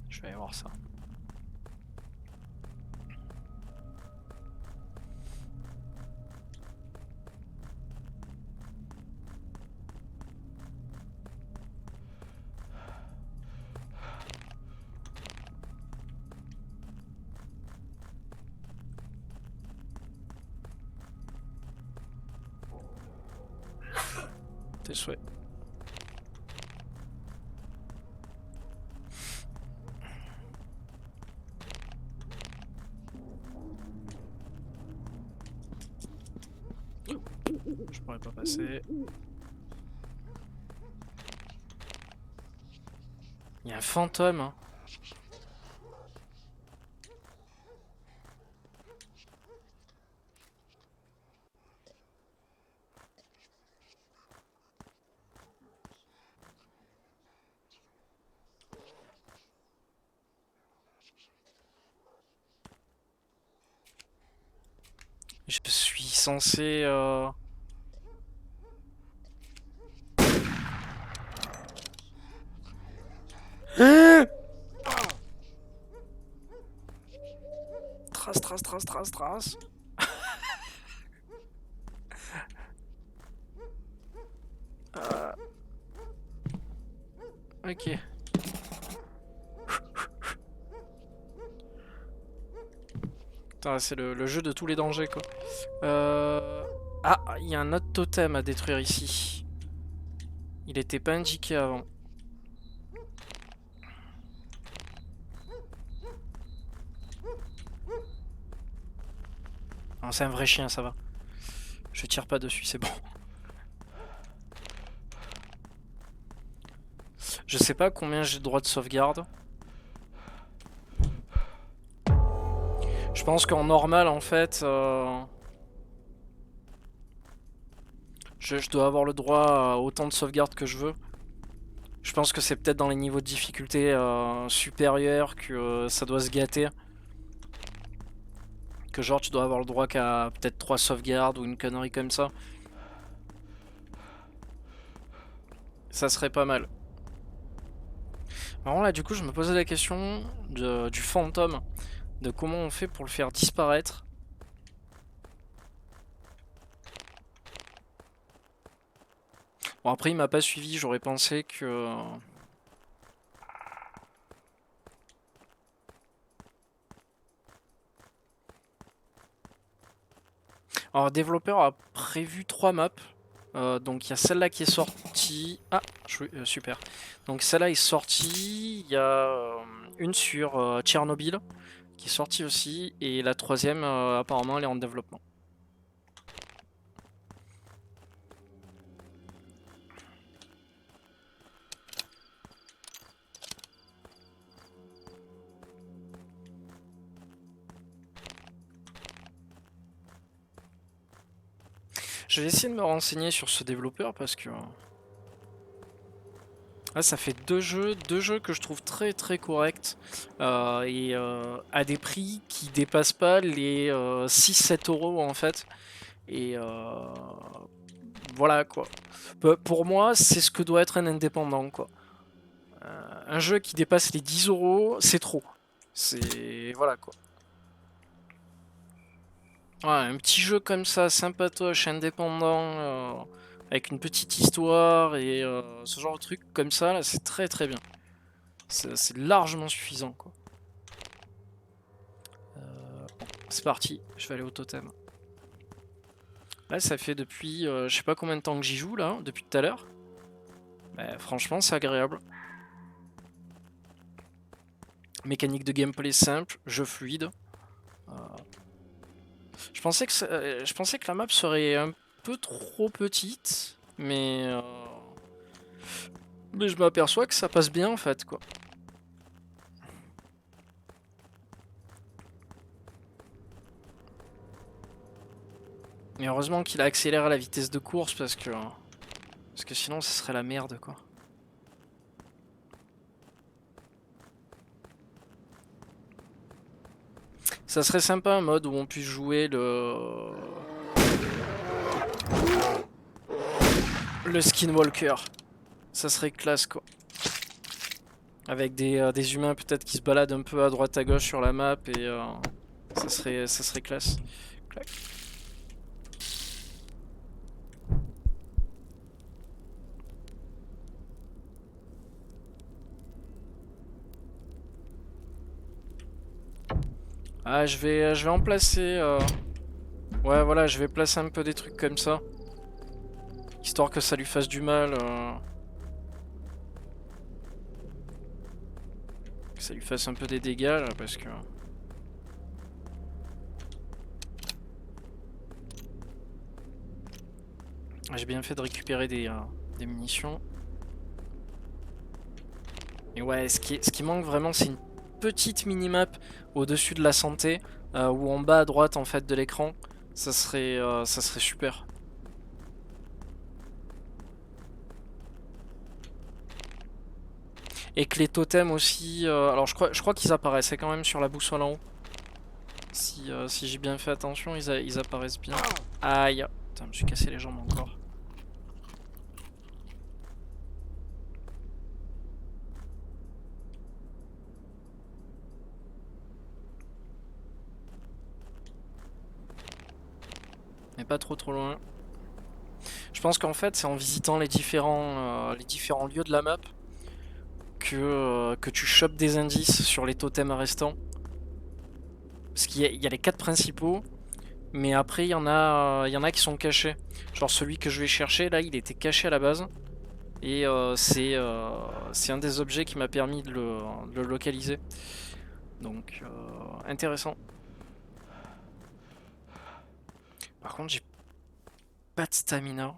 Je vais aller voir ça. Tes souhaits. Je pourrais pas passer. Il y a un fantôme. Hein. Je suis censé... Trace. Ok. Putain, c'est le jeu de tous les dangers quoi. Ah, il y a un autre totem à détruire ici. Il était pas indiqué avant. Non, c'est un vrai chien, ça va. Je tire pas dessus, c'est bon. Je sais pas combien j'ai le droit de sauvegarde. Je pense qu'en normal, en fait, je dois avoir le droit à autant de sauvegarde que je veux. Je pense que c'est peut-être dans les niveaux de difficulté supérieurs que ça doit se gâter. Que genre tu dois avoir le droit qu'à peut-être 3 sauvegardes ou une connerie comme ça. Ça serait pas mal. Alors là du coup je me posais la question du fantôme. De comment on fait pour le faire disparaître. Bon après il m'a pas suivi, j'aurais pensé que... Alors le développeur a prévu 3 maps. Donc il y a celle-là qui est sortie. Ah, super. Donc celle-là est sortie. Il y a une sur Tchernobyl qui est sortie aussi. Et la troisième, apparemment, elle est en développement. Je vais essayer de me renseigner sur ce développeur parce que... Ah, ça fait deux jeux que je trouve très très corrects et à des prix qui dépassent pas les 6-7 euros en fait. Et voilà quoi. Pour moi, c'est ce que doit être un indépendant quoi. Un jeu qui dépasse les 10 euros, c'est trop. C'est. Voilà quoi. Ouais, un petit jeu comme ça, sympatoche, indépendant, avec une petite histoire et ce genre de truc comme ça, là, c'est très très bien. C'est largement suffisant quoi. Bon, c'est parti, je vais aller au totem. Là, ça fait depuis je sais pas combien de temps que j'y joue là, depuis tout à l'heure. Bah, franchement, c'est agréable. Mécanique de gameplay simple, jeu fluide. Je pensais que la map serait un peu trop petite, mais je m'aperçois que ça passe bien en fait quoi. Mais heureusement qu'il a accéléré la vitesse de course parce que sinon ce serait la merde quoi. Ça serait sympa un mode où on puisse jouer le Skinwalker. Ça serait classe quoi. Avec des humains peut-être qui se baladent un peu à droite à gauche sur la map et ça serait classe. Clac. Ah, je vais en placer. Ouais, voilà, je vais placer un peu des trucs comme ça. Histoire que ça lui fasse du mal. Que ça lui fasse un peu des dégâts, là, parce que... J'ai bien fait de récupérer des munitions. Et ouais, ce qui manque vraiment, c'est une petite minimap au-dessus de la santé, ou en bas à droite, en fait, de l'écran. Ça serait super. Et que les totems aussi... alors je crois qu'ils apparaissaient quand même sur la boussole en haut. Si j'ai bien fait attention, ils apparaissent bien. Aïe. Putain, je me suis cassé les jambes encore. Mais pas trop loin. Je pense qu'en fait c'est en visitant les différents lieux de la map que tu chopes des indices sur les totems restants. Parce qu'il y a les 4 principaux, mais après il y en a qui sont cachés. Genre celui que je vais chercher là, il était caché à la base. Et c'est un des objets qui m'a permis de le localiser. Donc intéressant. Par contre j'ai pas de stamina.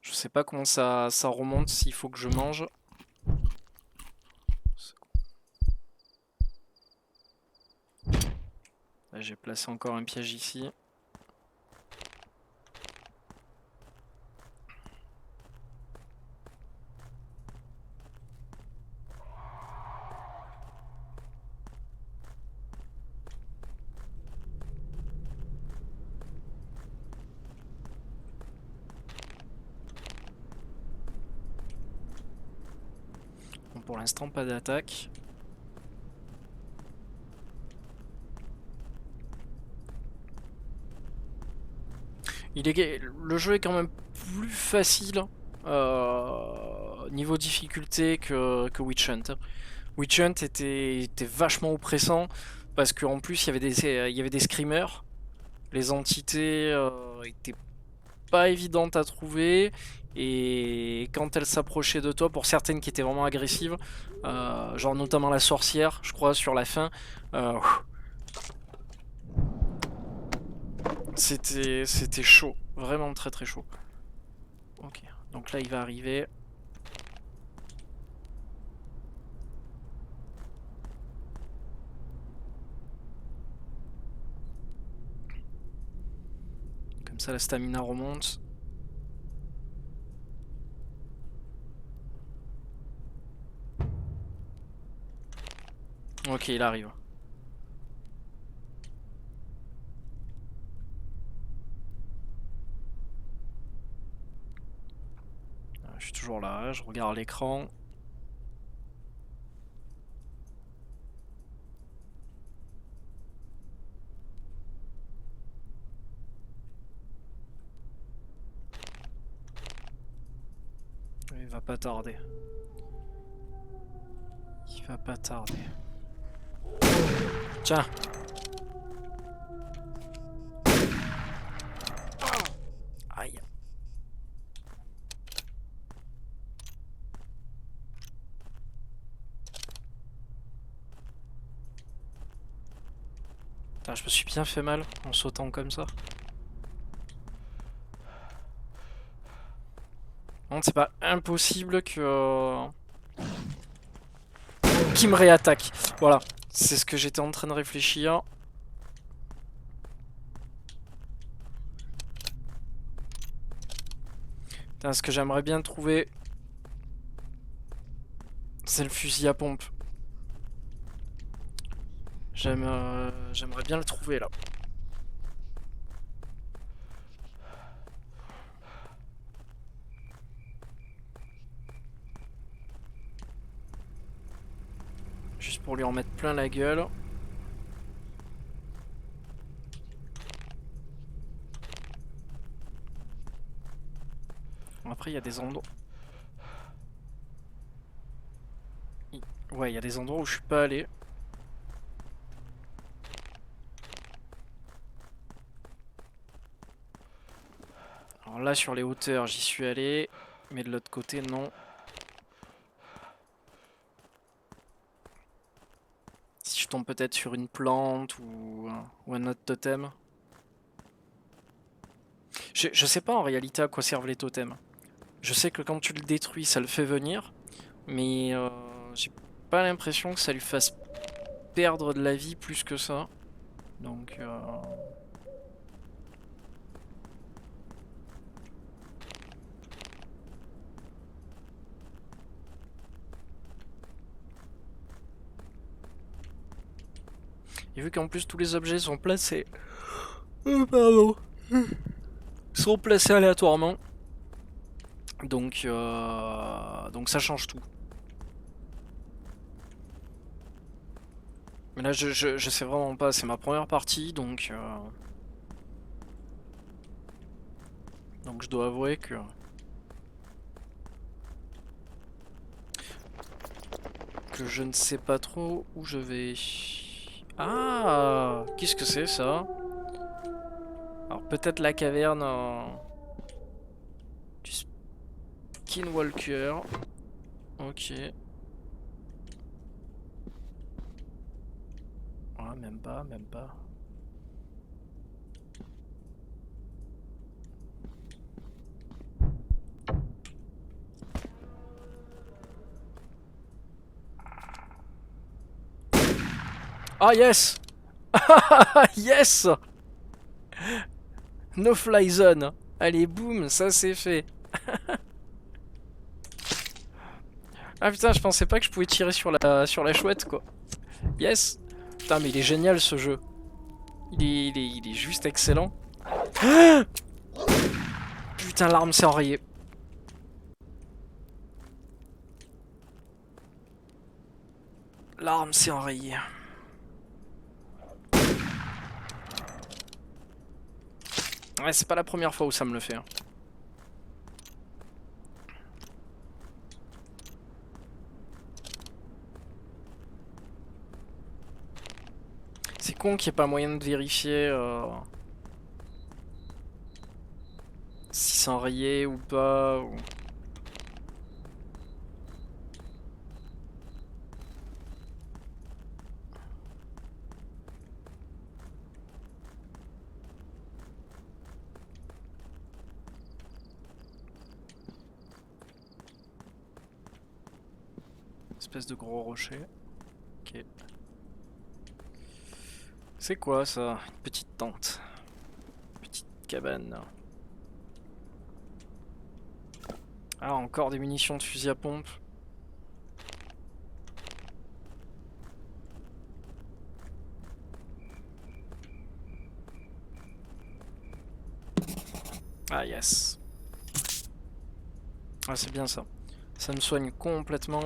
Je sais pas comment ça remonte, s'il faut que je mange. Là, j'ai placé encore un piège ici. Bon, pour l'instant, pas d'attaque. Le jeu est quand même plus facile niveau difficulté que Witch Hunt. Witch Hunt était vachement oppressant parce qu'en plus il y avait des screamers. Les entités étaient pas évidentes à trouver et quand elles s'approchaient de toi, pour certaines qui étaient vraiment agressives, genre notamment la sorcière, je crois sur la fin, c'était chaud, vraiment très très chaud. Ok, donc là il va arriver. Comme ça la stamina remonte. Ok, il arrive. Je suis toujours là, je regarde l'écran. Il va pas tarder. Il va pas tarder. Tiens. Aïe. Putain, je me suis bien fait mal en sautant comme ça. Non, c'est pas impossible que... qu'il me réattaque. Voilà. C'est ce que j'étais en train de réfléchir. Putain, ce que j'aimerais bien trouver, c'est le fusil à pompe. J'aimerais bien le trouver là. Juste pour lui en mettre plein la gueule. Après, il y a des endroits... Ouais, il y a des endroits où je suis pas allé. Alors là, sur les hauteurs, j'y suis allé. Mais de l'autre côté, non. Si je tombe peut-être sur une plante ou un autre totem. Je sais pas en réalité à quoi servent les totems. Je sais que quand tu le détruis, ça le fait venir. Mais j'ai pas l'impression que ça lui fasse perdre de la vie plus que ça. Donc... Et vu qu'en plus tous les objets sont placés... pardon. Sont placés aléatoirement. Donc ça change tout. Mais là je sais vraiment pas, c'est ma première partie donc je dois avouer que je ne sais pas trop où je vais. Ah, qu'est-ce que c'est ça? Alors peut-être la caverne du Skinwalker. Ok. Ah, même pas, même pas. Ah yes! Yes! No fly zone. Allez, boum, ça c'est fait. Ah putain, je pensais pas que je pouvais tirer sur la chouette, quoi. Yes! Putain, mais il est génial ce jeu. Il est juste excellent. Putain, l'arme s'est enrayée. L'arme s'est enrayée. Ouais, c'est pas la première fois où ça me le fait. Hein. C'est con qu'il n'y ait pas moyen de vérifier si c'est enrayé ou pas. Ou... Espèce de gros rocher. Ok. C'est quoi ça? Une petite tente. Petite cabane. Ah, encore des munitions de fusil à pompe. Ah yes. Ah c'est bien ça. Ça me soigne complètement.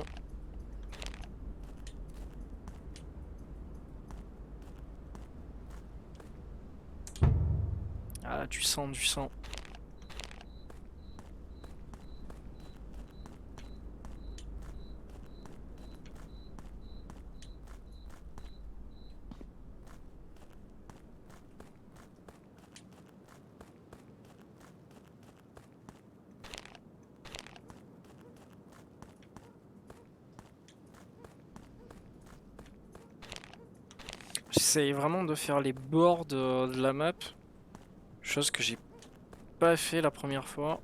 Ah du sang, du sang. J'essaye vraiment de faire les bords de la map. Chose que j'ai pas fait la première fois.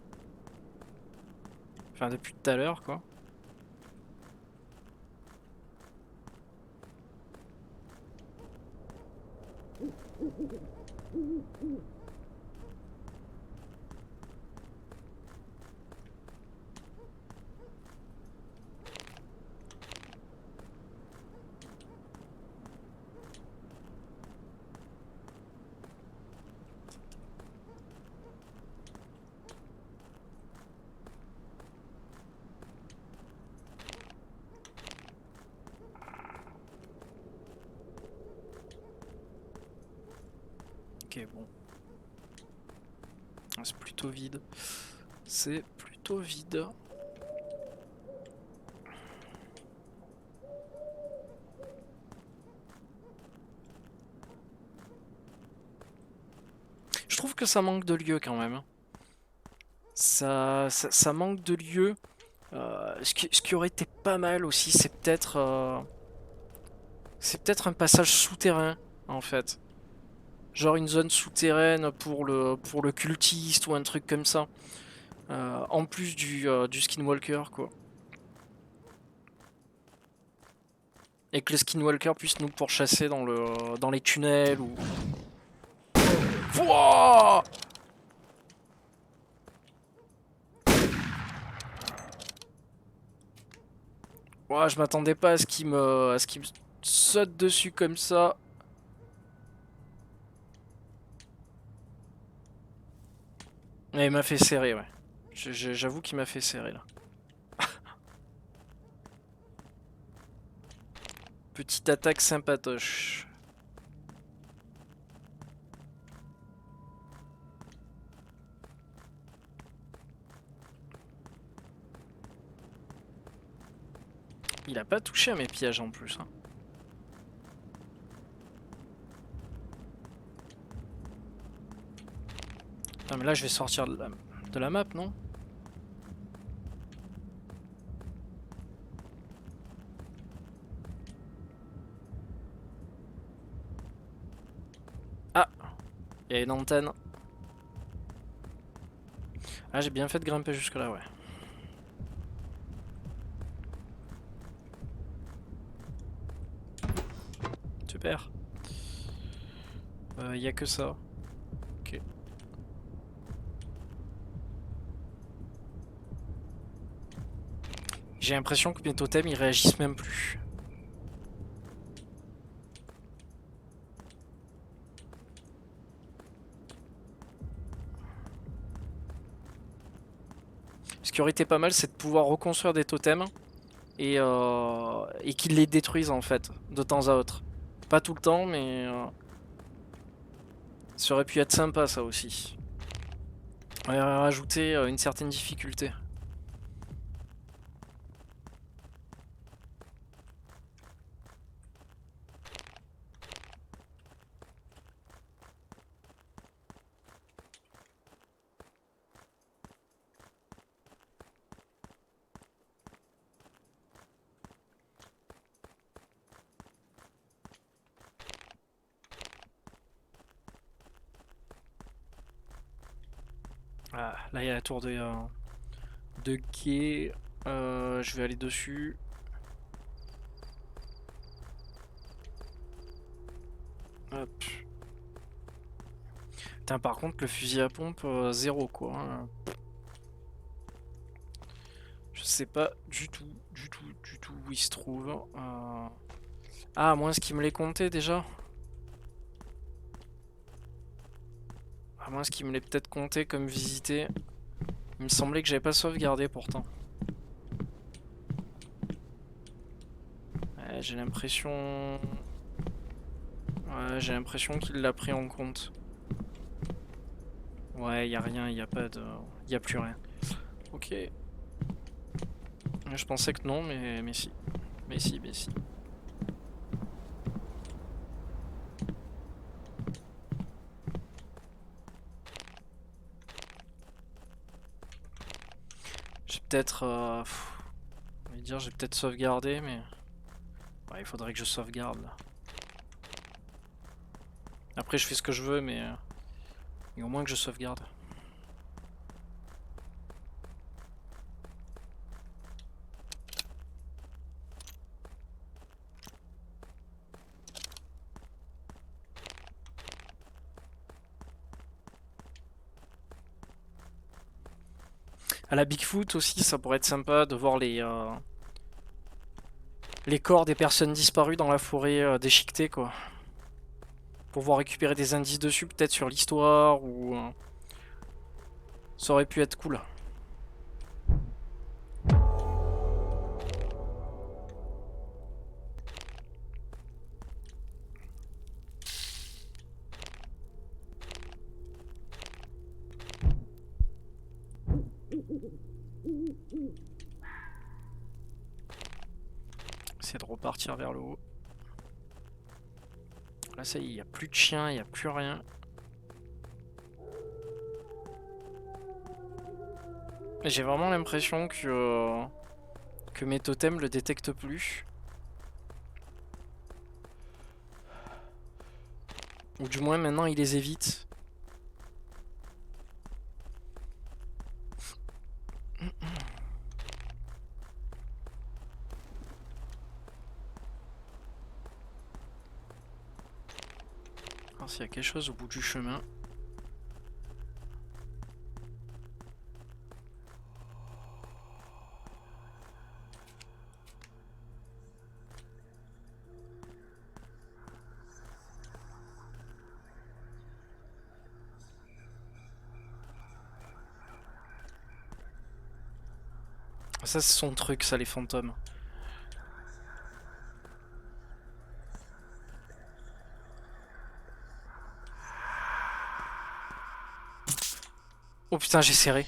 Enfin depuis tout à l'heure quoi. Ok bon. C'est plutôt vide. C'est plutôt vide. Je trouve que ça manque de lieu quand même. Ça manque de lieu. Ce qui aurait été pas mal aussi, c'est peut-être un passage souterrain en fait. Genre une zone souterraine pour le cultiste ou un truc comme ça. En plus du skinwalker quoi. Et que le skinwalker puisse nous pourchasser dans les tunnels ou... Wouah! Ouah, je m'attendais pas à ce qu'il me saute dessus comme ça. Et il m'a fait serrer, ouais. J'avoue qu'il m'a fait serrer là. Petite attaque sympatoche. Il a pas touché à mes pièges en plus. Hein. Putain, mais là je vais sortir de la map, non? Ah! Il y a une antenne. Ah, j'ai bien fait de grimper jusque là, ouais. Super. Y a que ça. Ok. J'ai l'impression que mes totems ils réagissent même plus. Ce qui aurait été pas mal, c'est de pouvoir reconstruire des totems et qu'ils les détruisent en fait, de temps à autre. Pas tout le temps, mais ça aurait pu être sympa ça aussi. On aurait rajouté une certaine difficulté. Ah, là il y a la tour de quai. Je vais aller dessus. Hop. Putain, par contre, le fusil à pompe, zéro quoi. Hein. Je sais pas du tout où il se trouve. Ah, à moins qu'il me l'ait compté déjà. À moins qu'il me l'ait peut-être compté comme visité. Il me semblait que j'avais pas sauvegardé pourtant. Ouais, j'ai l'impression... Ouais, j'ai l'impression qu'il l'a pris en compte. Ouais, y a rien, y a pas de... Y a plus rien. Ok. Je pensais que non, mais si. Mais si, mais si. J'ai peut-être... on va dire, j'ai peut-être sauvegardé, mais... Ouais, il faudrait que je sauvegarde, là. Après, je fais ce que je veux, mais... Et au moins que je sauvegarde. À la Bigfoot aussi, ça pourrait être sympa de voir les corps des personnes disparues dans la forêt déchiquetée, quoi. Pour pouvoir récupérer des indices dessus, peut-être sur l'histoire, ou... ça aurait pu être cool. Essayer de repartir vers le haut. Là, ça y est, il n'y a plus de chiens, il n'y a plus rien. J'ai vraiment l'impression que mes totems le détectent plus. Ou du moins maintenant il les évite. Alors s'il y a quelque chose au bout du chemin. Ça c'est son truc, ça, les fantômes. Oh putain, j'ai serré.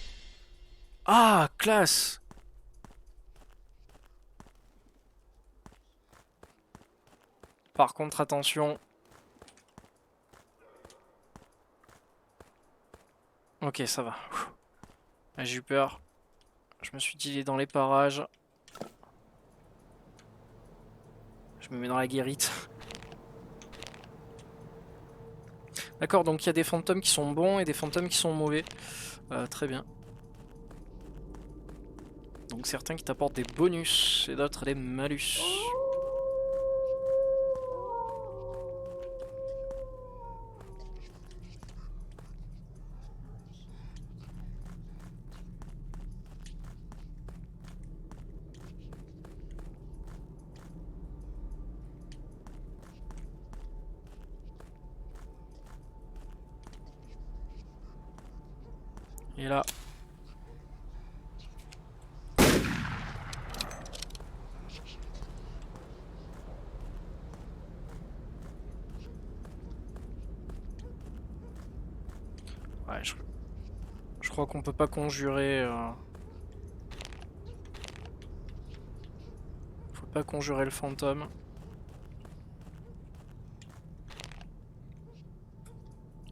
Ah, classe. Par contre, attention. Ok, ça va. Ah, j'ai eu peur. Je me suis dit, il est dans les parages. Je me mets dans la guérite. D'accord, donc il y a des fantômes qui sont bons et des fantômes qui sont mauvais. Très bien. Donc certains qui t'apportent des bonus et d'autres des malus. Et là. Ouais, je crois qu'on peut pas conjurer... Faut pas conjurer le fantôme.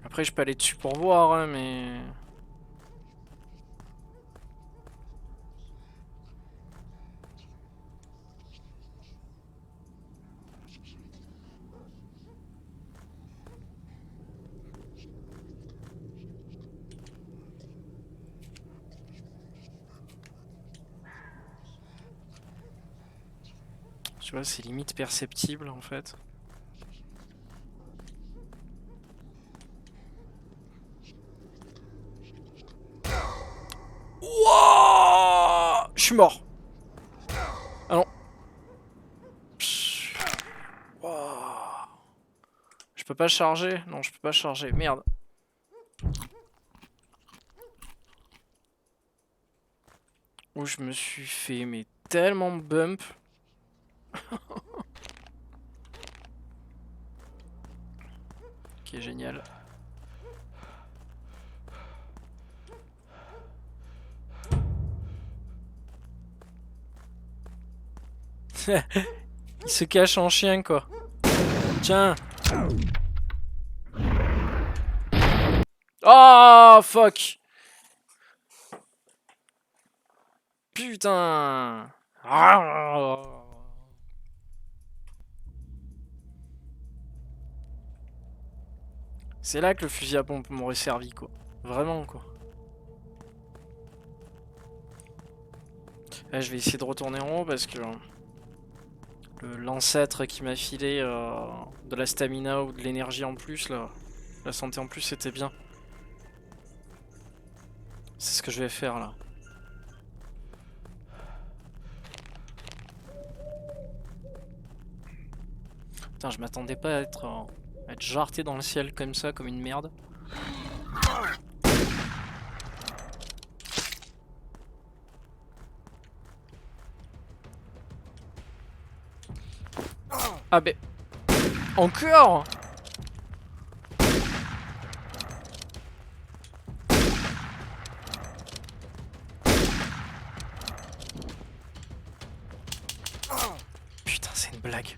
Après, je peux aller dessus pour voir, hein, mais... Tu vois, c'est limite perceptible, en fait. Wouah! Je suis mort. Ah non. Wouah. Je peux pas charger? Non, je peux pas charger. Merde. Où je me suis fait mais tellement bump. Qui est génial. Il se cache en chien, quoi. Tiens. Oh, fuck. Putain. C'est là que le fusil à pompe m'aurait servi, quoi. Vraiment, quoi. Là, je vais essayer de retourner en haut parce que l'ancêtre qui m'a filé de la stamina ou de l'énergie en plus, là, la santé en plus, c'était bien. C'est ce que je vais faire là. Putain, je m'attendais pas à être jarté dans le ciel comme ça, comme une merde. Ah ben... Encore! Putain, c'est une blague.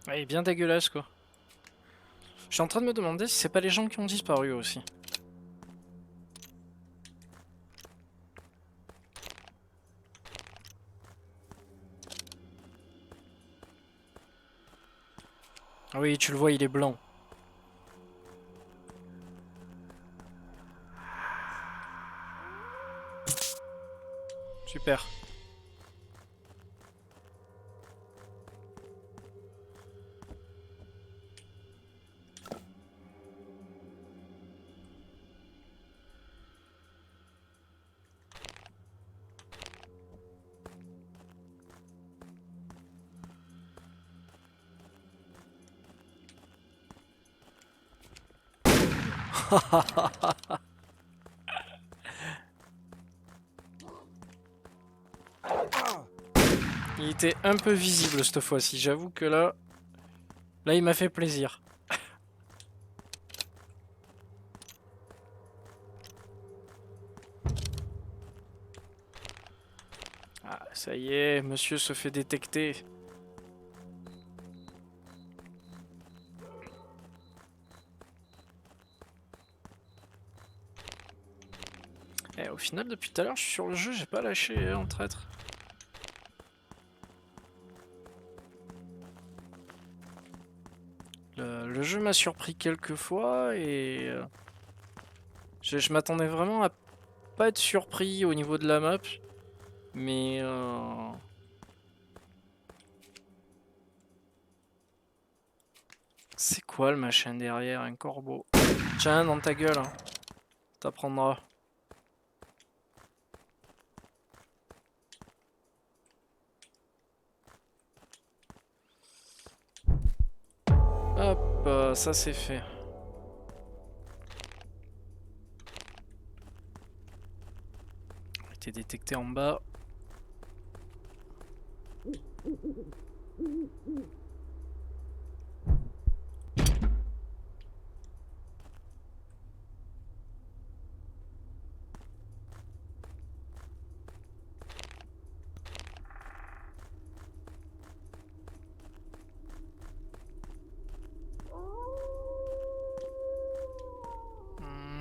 Elle est bien dégueulasse, quoi. Je suis en train de me demander si c'est pas les gens qui ont disparu aussi. Ah oui, tu le vois, il est blanc. Super. Il était un peu visible cette fois-ci, j'avoue que là... Là, il m'a fait plaisir. Ah, ça y est, monsieur se fait détecter. au final, depuis tout à l'heure, je suis sur le jeu, j'ai pas lâché un traître. Le jeu m'a surpris quelques fois et je m'attendais vraiment à pas être surpris au niveau de la map, mais c'est quoi le machin derrière? Un corbeau. Tiens, dans ta gueule, hein. T'apprendras. Hop, ça c'est fait. On a été détecté en bas.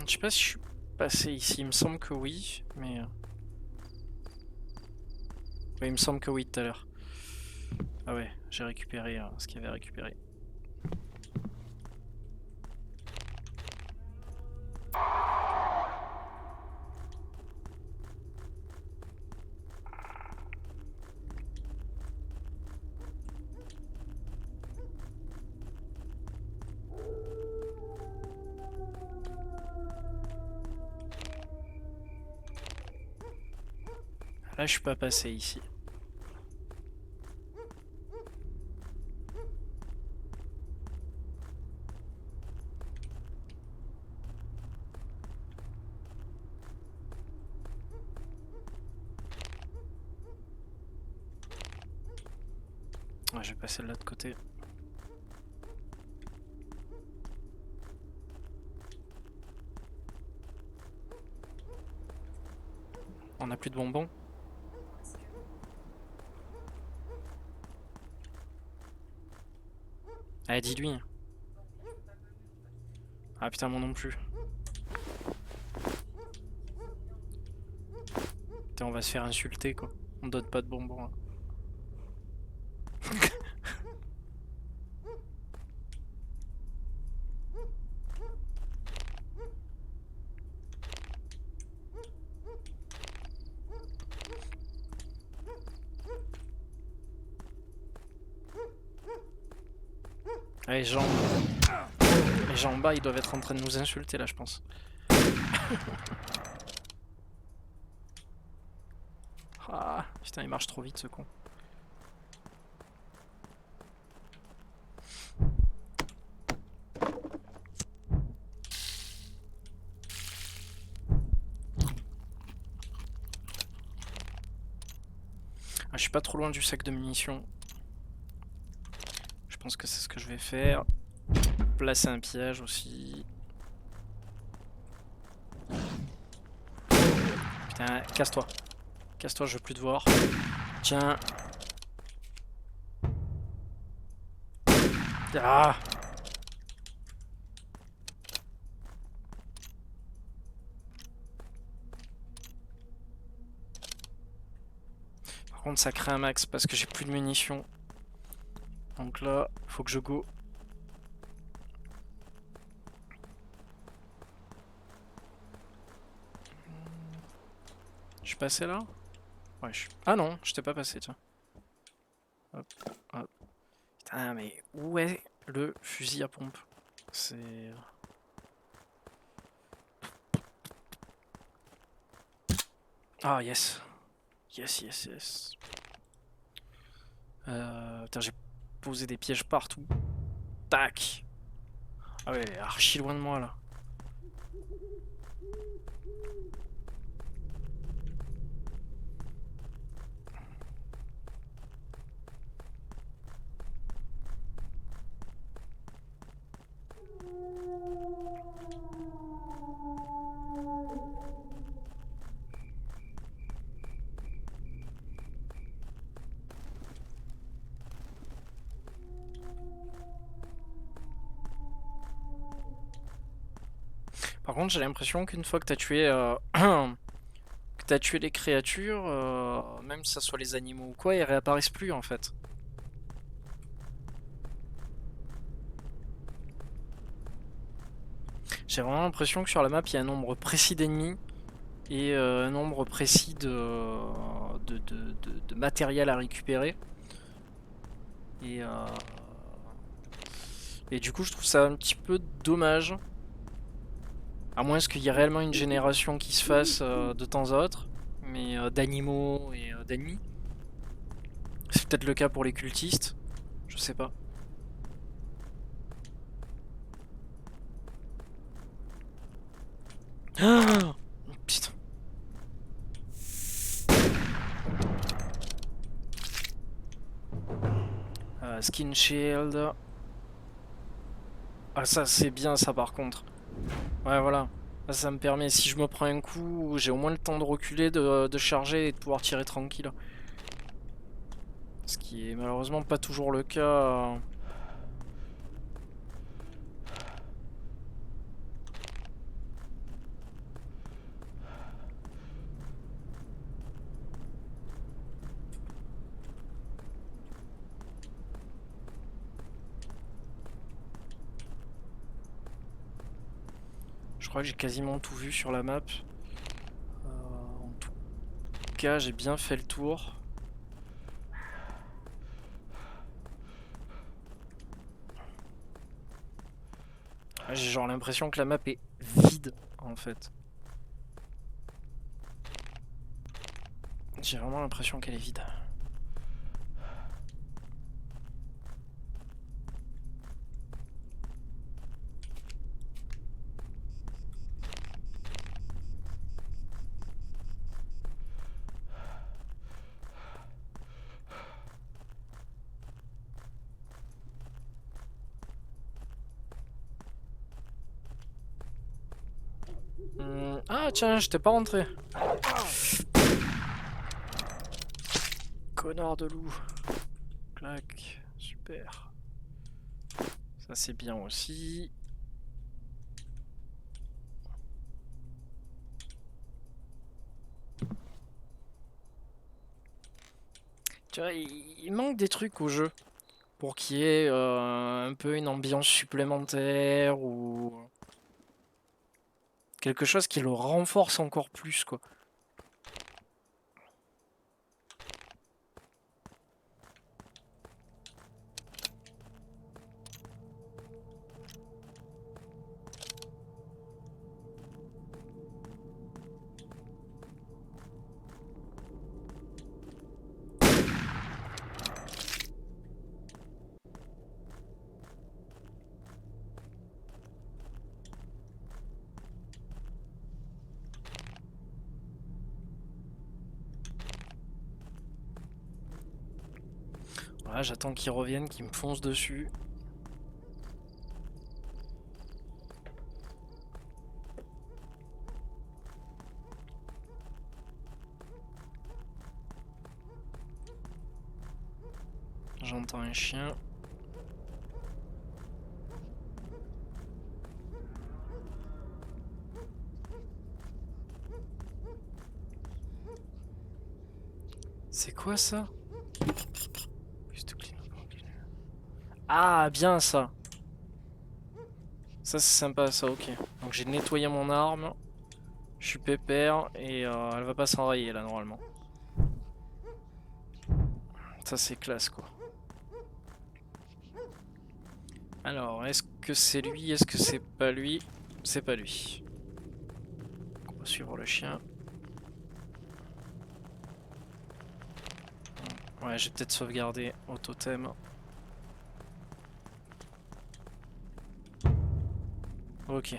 Je sais pas si je suis passé ici, il me semble que oui, mais... Oui, il me semble que oui tout à l'heure. Ah ouais, j'ai récupéré ce qu'il y avait à récupérer. Là, je suis pas passé ici. Ouais, je vais passer de l'autre côté. On a plus de bonbons. Ah, dis-lui. Ah putain, moi non plus. Putain, on va se faire insulter quoi. On donne pas de bonbons. Hein. Ah, les gens en bas, ils doivent être en train de nous insulter là, je pense. Ah, putain, il marche trop vite ce con. Ah, je suis pas trop loin du sac de munitions. Je pense que c'est ce que je vais faire. Placer un piège aussi. Putain, casse-toi. Casse-toi, je veux plus te voir. Tiens. Ah! Par contre, ça crée un max parce que j'ai plus de munitions. Donc là, faut que je go. Je suis passé là? Ouais, Ah non, je t'ai pas passé, tiens. Hop, hop. Putain, mais où est le fusil à pompe? C'est... Ah, yes. Yes, yes, yes. Putain, j'ai posé des pièges partout. Tac. Ah ouais, archi loin de moi, là. Par contre, j'ai l'impression qu'une fois que t'as tué t'as tué les créatures, même si ça soit les animaux ou quoi, ils réapparaissent plus en fait. J'ai vraiment l'impression que sur la map il y a un nombre précis d'ennemis et un nombre précis de matériel à récupérer. Et du coup je trouve ça un petit peu dommage. À moins qu'il y ait réellement une génération qui se fasse de temps à autre, mais d'animaux et d'ennemis. C'est peut-être le cas pour les cultistes, je sais pas. Ah putain. Skin shield. Ah ça c'est bien ça par contre. Ouais voilà. Ça me permet, si je me prends un coup, j'ai au moins le temps de reculer, de charger et de pouvoir tirer tranquille. Ce qui est malheureusement pas toujours le cas. Je crois que j'ai quasiment tout vu sur la map. En tout cas, j'ai bien fait le tour. J'ai genre l'impression que la map est vide en fait. J'ai vraiment l'impression qu'elle est vide. Ah tiens, j'étais pas rentré. Connard de loup. Clac, super. Ça c'est bien aussi. Tu vois, il manque des trucs au jeu pour qu'il y ait un peu une ambiance supplémentaire ou quelque chose qui le renforce encore plus quoi. Voilà, j'attends qu'ils reviennent, qu'ils me foncent dessus. J'entends un chien. C'est quoi ça? Ah, bien ça. Ça c'est sympa ça, ok. Donc j'ai nettoyé mon arme. Je suis pépère et elle va pas s'enrayer là normalement. Ça c'est classe quoi. Alors, est-ce que c'est lui? Est-ce que c'est pas lui? C'est pas lui. On va suivre le chien. Ouais, j'ai peut-être sauvegardé au totem. Ok.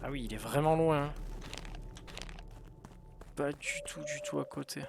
Ah oui, il est vraiment loin. Pas du tout à côté.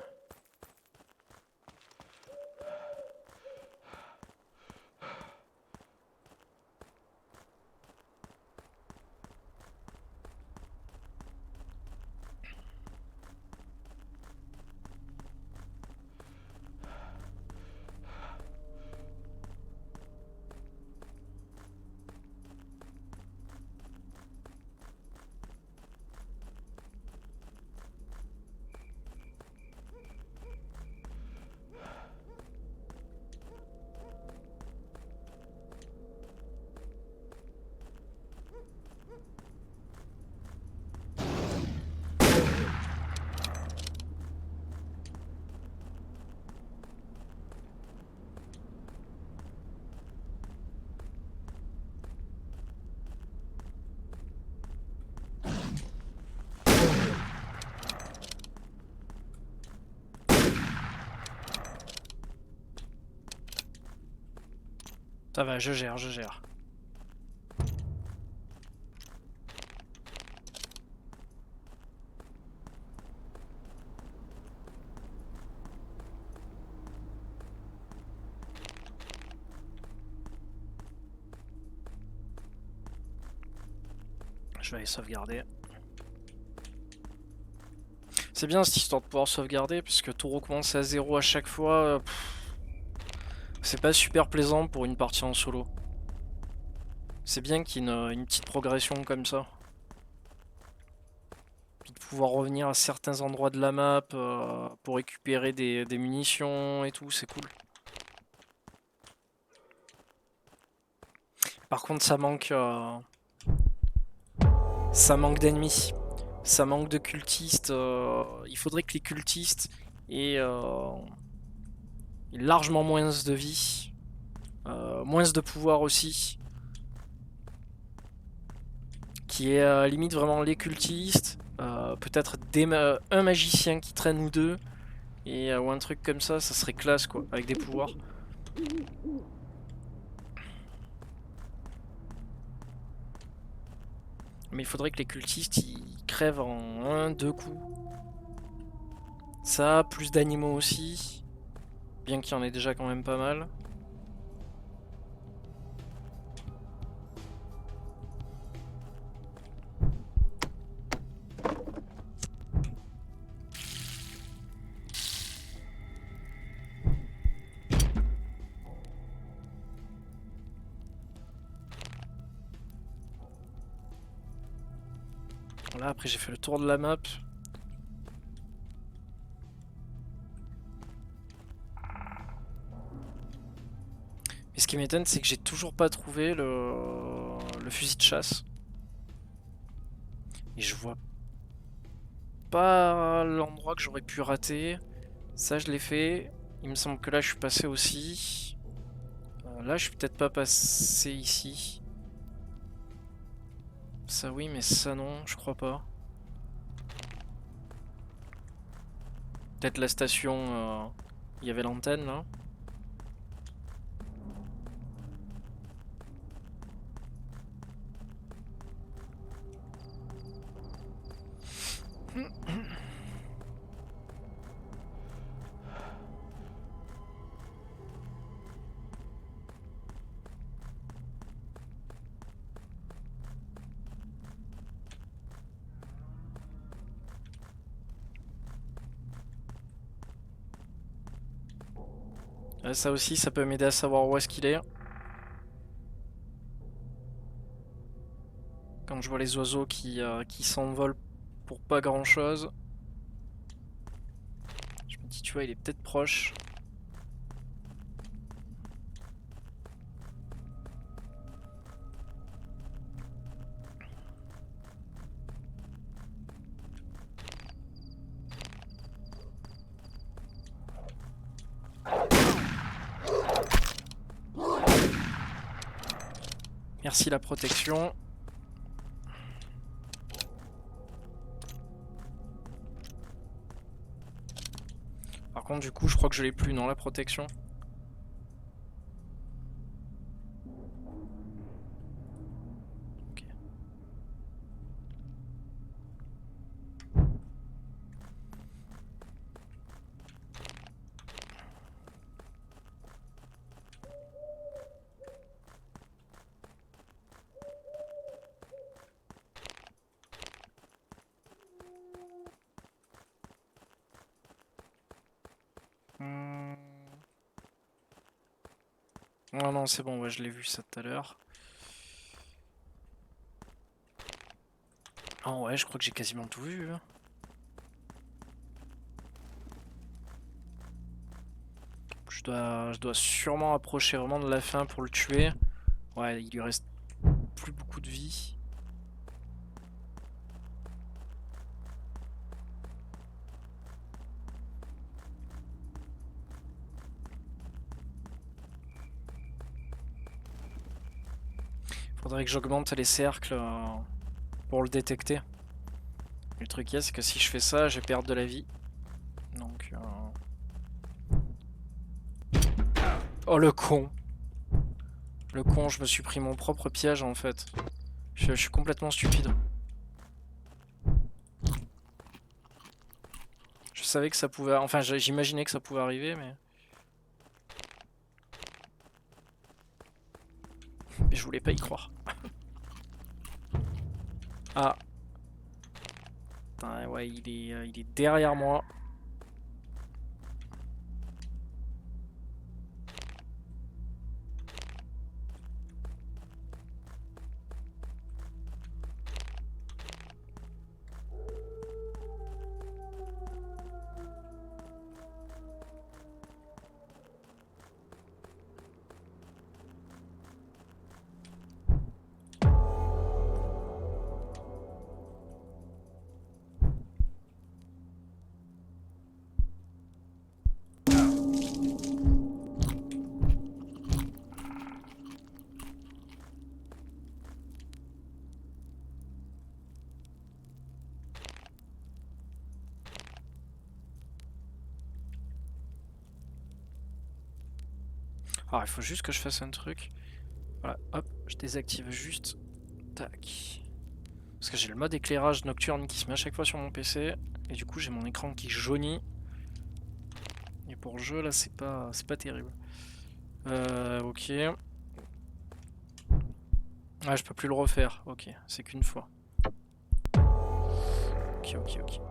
Ça va, je gère, je gère. Je vais aller sauvegarder. C'est bien cette histoire de pouvoir sauvegarder, puisque tout recommence à zéro à chaque fois. C'est pas super plaisant pour une partie en solo. C'est bien qu'il y ait une petite progression comme ça. Puis de pouvoir revenir à certains endroits de la map pour récupérer des munitions et tout, c'est cool. Par contre, ça manque d'ennemis. Ça manque de cultistes. Il faudrait que les cultistes aient largement moins de vie. Moins de pouvoir aussi. Qui est limite vraiment les cultistes. Peut-être un magicien qui traîne ou deux. Et, ou un truc comme ça serait classe quoi, avec des pouvoirs. Mais il faudrait que les cultistes ils crèvent en 1-2 coups. Ça, plus d'animaux aussi. Bien qu'il y en ait déjà quand même pas mal. Là, après j'ai fait le tour de la map. Mais ce qui m'étonne, c'est que j'ai toujours pas trouvé le fusil de chasse. Et je vois pas l'endroit que j'aurais pu rater. Ça, je l'ai fait. Il me semble que là, je suis passé aussi. Là, je suis peut-être pas passé ici. Ça, oui, mais ça, non, je crois pas. Peut-être la station. Il y avait l'antenne là. Ça aussi, ça peut m'aider à savoir où est-ce qu'il est. Quand je vois les oiseaux qui s'envolent pour pas grand-chose. Je me dis, tu vois, il est peut-être proche. Merci la protection. Par contre, du coup, je crois que je l'ai plus, non, la protection. Ok. Oh non, c'est bon, ouais, je l'ai vu ça tout à l'heure. Oh ouais, je crois que j'ai quasiment tout vu. Je dois sûrement approcher vraiment de la fin pour le tuer. Ouais, il lui reste plus beaucoup de vie. Faudrait que j'augmente les cercles pour le détecter. Le truc c'est que si je fais ça, je vais perdre de la vie. Donc... Oh le con! Le con, je me suis pris mon propre piège en fait. Je suis complètement stupide. Je savais que ça pouvait... Enfin, j'imaginais que ça pouvait arriver, mais... Mais je voulais pas y croire. Ah. Putain, ouais, il est derrière moi. Alors, il faut juste que je fasse un truc. Voilà, hop, je désactive juste. Tac. Parce que j'ai le mode éclairage nocturne qui se met à chaque fois sur mon PC. Et du coup, j'ai mon écran qui jaunit. Et pour le jeu, là, c'est pas terrible. Ok. Ah, je peux plus le refaire. Ok, c'est qu'une fois. Ok, ok, ok.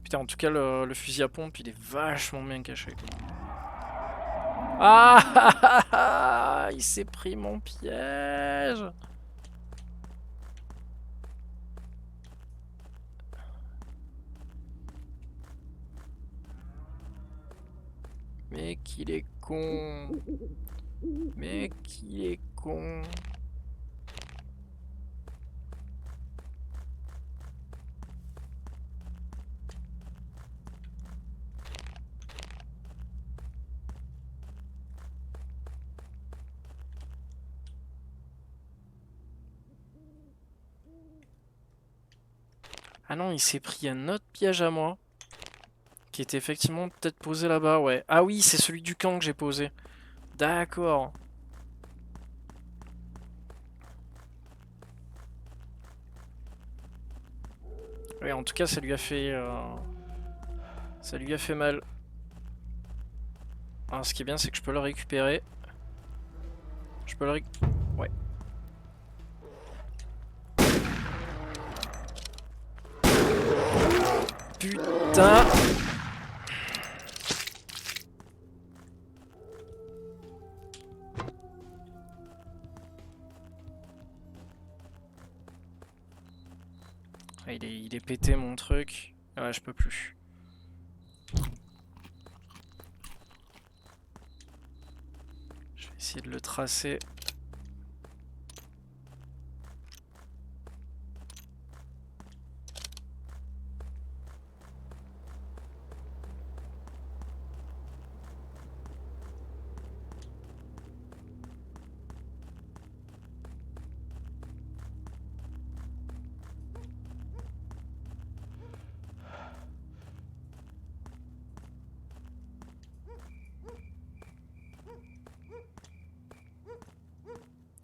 Putain, en tout cas, le fusil à pompe, il est vachement bien caché. Ah, il s'est pris mon piège. Mais qu'il est con. Mais qu'il est con. Ah non, il s'est pris un autre piège à moi. Qui était effectivement peut-être posé là-bas, ouais. Ah oui, c'est celui du camp que j'ai posé. D'accord. Oui, en tout cas, ça lui a fait... Ça lui a fait mal. Alors, ce qui est bien, c'est que je peux le récupérer. Je peux le récupérer... Ouais. Putain. Ah, il est pété mon truc. Ouais, je peux plus. Je vais essayer de le tracer.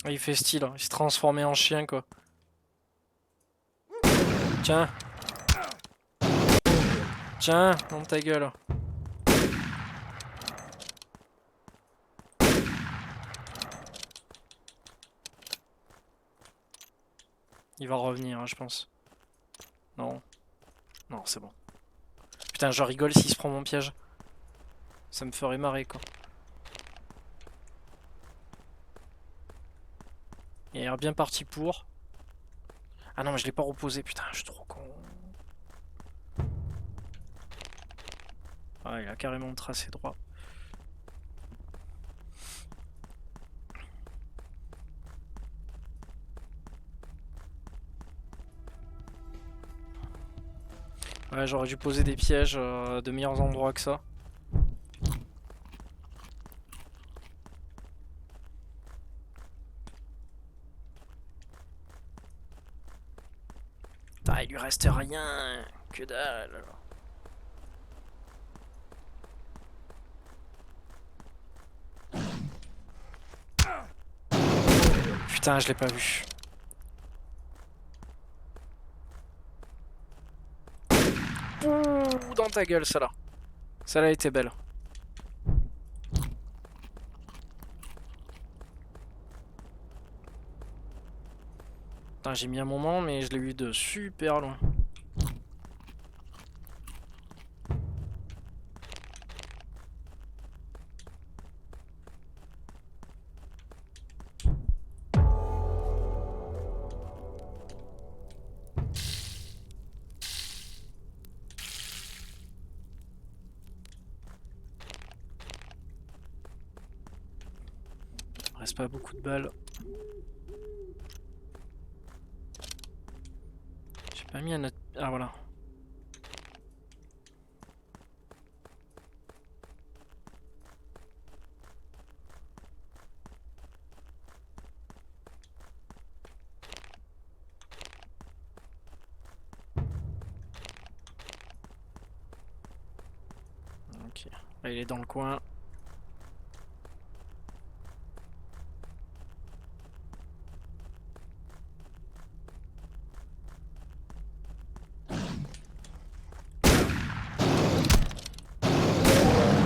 Ah, il fait style, hein. Il s'est transformé en chien, quoi. Tiens. Tiens, dans ta gueule. Il va revenir, hein, je pense. Non. Non, c'est bon. Putain, je rigole s'il se prend mon piège. Ça me ferait marrer, quoi. Il a l'air bien parti pour. Ah non, mais je l'ai pas reposé, putain, je suis trop con. Ah, il a carrément tracé droit. Ouais, j'aurais dû poser des pièges de meilleurs endroits que ça. Putain, il lui reste rien. Que dalle. Putain, je l'ai pas vu. Ouh, dans ta gueule, celle-là. Celle-là était belle. Putain, j'ai mis un moment, mais je l'ai eu de super loin. Il reste pas beaucoup de balles. J'ai pas mis un autre... Ah voilà. Ok. Là, il est dans le coin.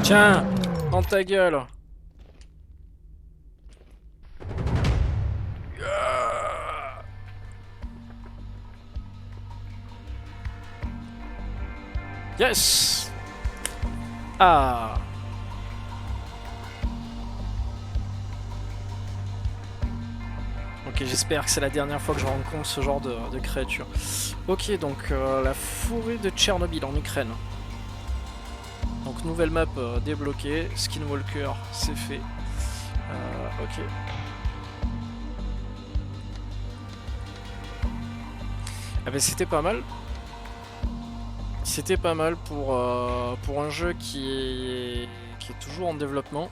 Tiens, dans ta gueule. Yes. Ah. Ok, j'espère que c'est la dernière fois que je rencontre ce genre de créature. Ok, donc la forêt de Tchernobyl en Ukraine. Donc nouvelle map débloquée, Skinwalker c'est fait. Ok. Ah bah c'était pas mal. C'était pas mal pour un jeu qui est toujours en développement.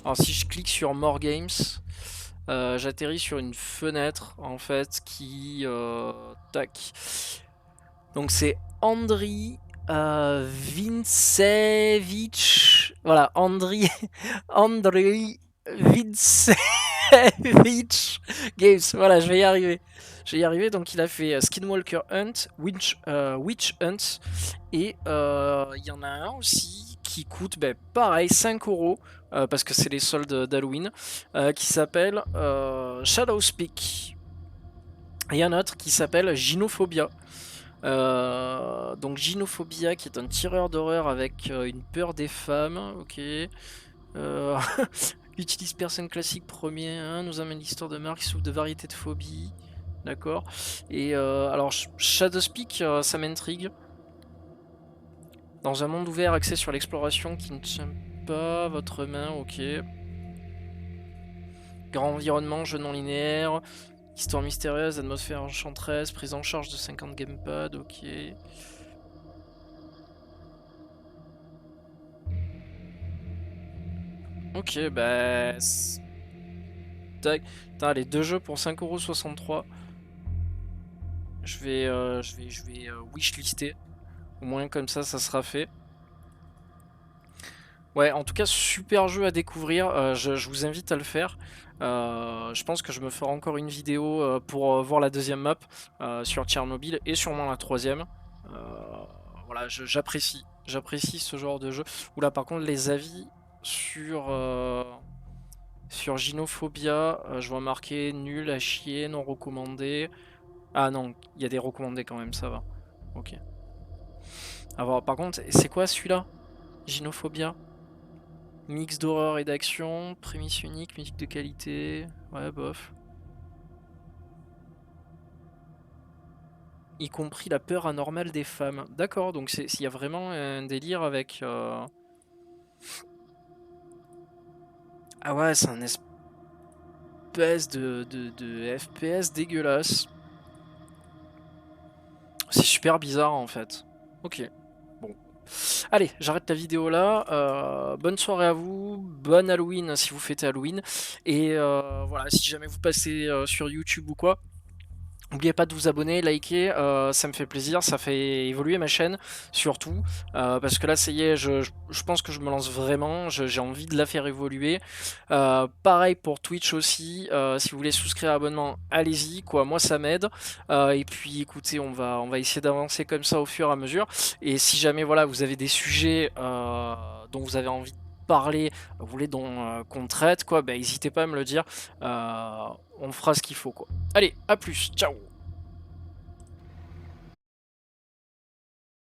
Alors si je clique sur More Games, j'atterris sur une fenêtre en fait qui... tac. Donc c'est Andriy Vincevich. Voilà, Andriy Vincevich Games. Voilà, je vais y arriver. Je vais y arriver. Donc il a fait Skinwalker Hunt, Witch Hunt. Et il y en a un aussi qui coûte pareil 5 € parce que c'est les soldes d'Halloween, qui s'appelle Shadowspeak. Et un autre qui s'appelle Gynophobia. Donc Gynophobia qui est un tireur d'horreur avec une peur des femmes. Ok. Utilise personne classique premier, hein, nous amène l'histoire de Mark qui souffre de variété de phobies. D'accord. Et alors Shadowspeak, ça m'intrigue. Dans un monde ouvert axé sur l'exploration qui ne tient pas votre main, ok. Grand environnement, jeu non linéaire, histoire mystérieuse, atmosphère enchanteresse, prise en charge de 50 gamepads, ok. Ok, bah... Tac. Putain, les deux jeux pour 5,63 €. Je vais wishlister. Au moins comme ça sera fait. Ouais, en tout cas, super jeu à découvrir. Je vous invite à le faire. Je pense que je me ferai encore une vidéo pour voir la deuxième map sur Tchernobyl et sûrement la troisième. Voilà, j'apprécie ce genre de jeu. Oula, par contre, les avis sur Gynophobia, je vois marqué nul, à chier, non recommandé. Ah non, il y a des recommandés quand même, ça va. Ok. Alors, par contre, c'est quoi celui-là? Gynophobia? Mix d'horreur et d'action, prémisse unique, musique de qualité. Ouais, bof. Y compris la peur anormale des femmes. D'accord, donc s'il y a vraiment un délire avec... Ah ouais, c'est un espèce de FPS dégueulasse. C'est super bizarre en fait. Ok, bon. Allez, j'arrête la vidéo là. Bonne soirée à vous, bonne Halloween si vous fêtez Halloween. Et voilà, si jamais vous passez sur YouTube ou quoi, N'oubliez pas de vous abonner, liker, ça me fait plaisir, ça fait évoluer ma chaîne surtout, parce que là ça y est, je pense que je me lance vraiment, j'ai envie de la faire évoluer. Pareil pour Twitch aussi, si vous voulez souscrire à abonnement, allez-y, quoi, moi ça m'aide. Et puis écoutez, on va essayer d'avancer comme ça au fur et à mesure. Et si jamais voilà, vous avez des sujets dont vous avez envie de parler, vous voulez qu'on traite, quoi, bah, n'hésitez pas à me le dire, on fera ce qu'il faut, quoi. Allez, à plus, ciao!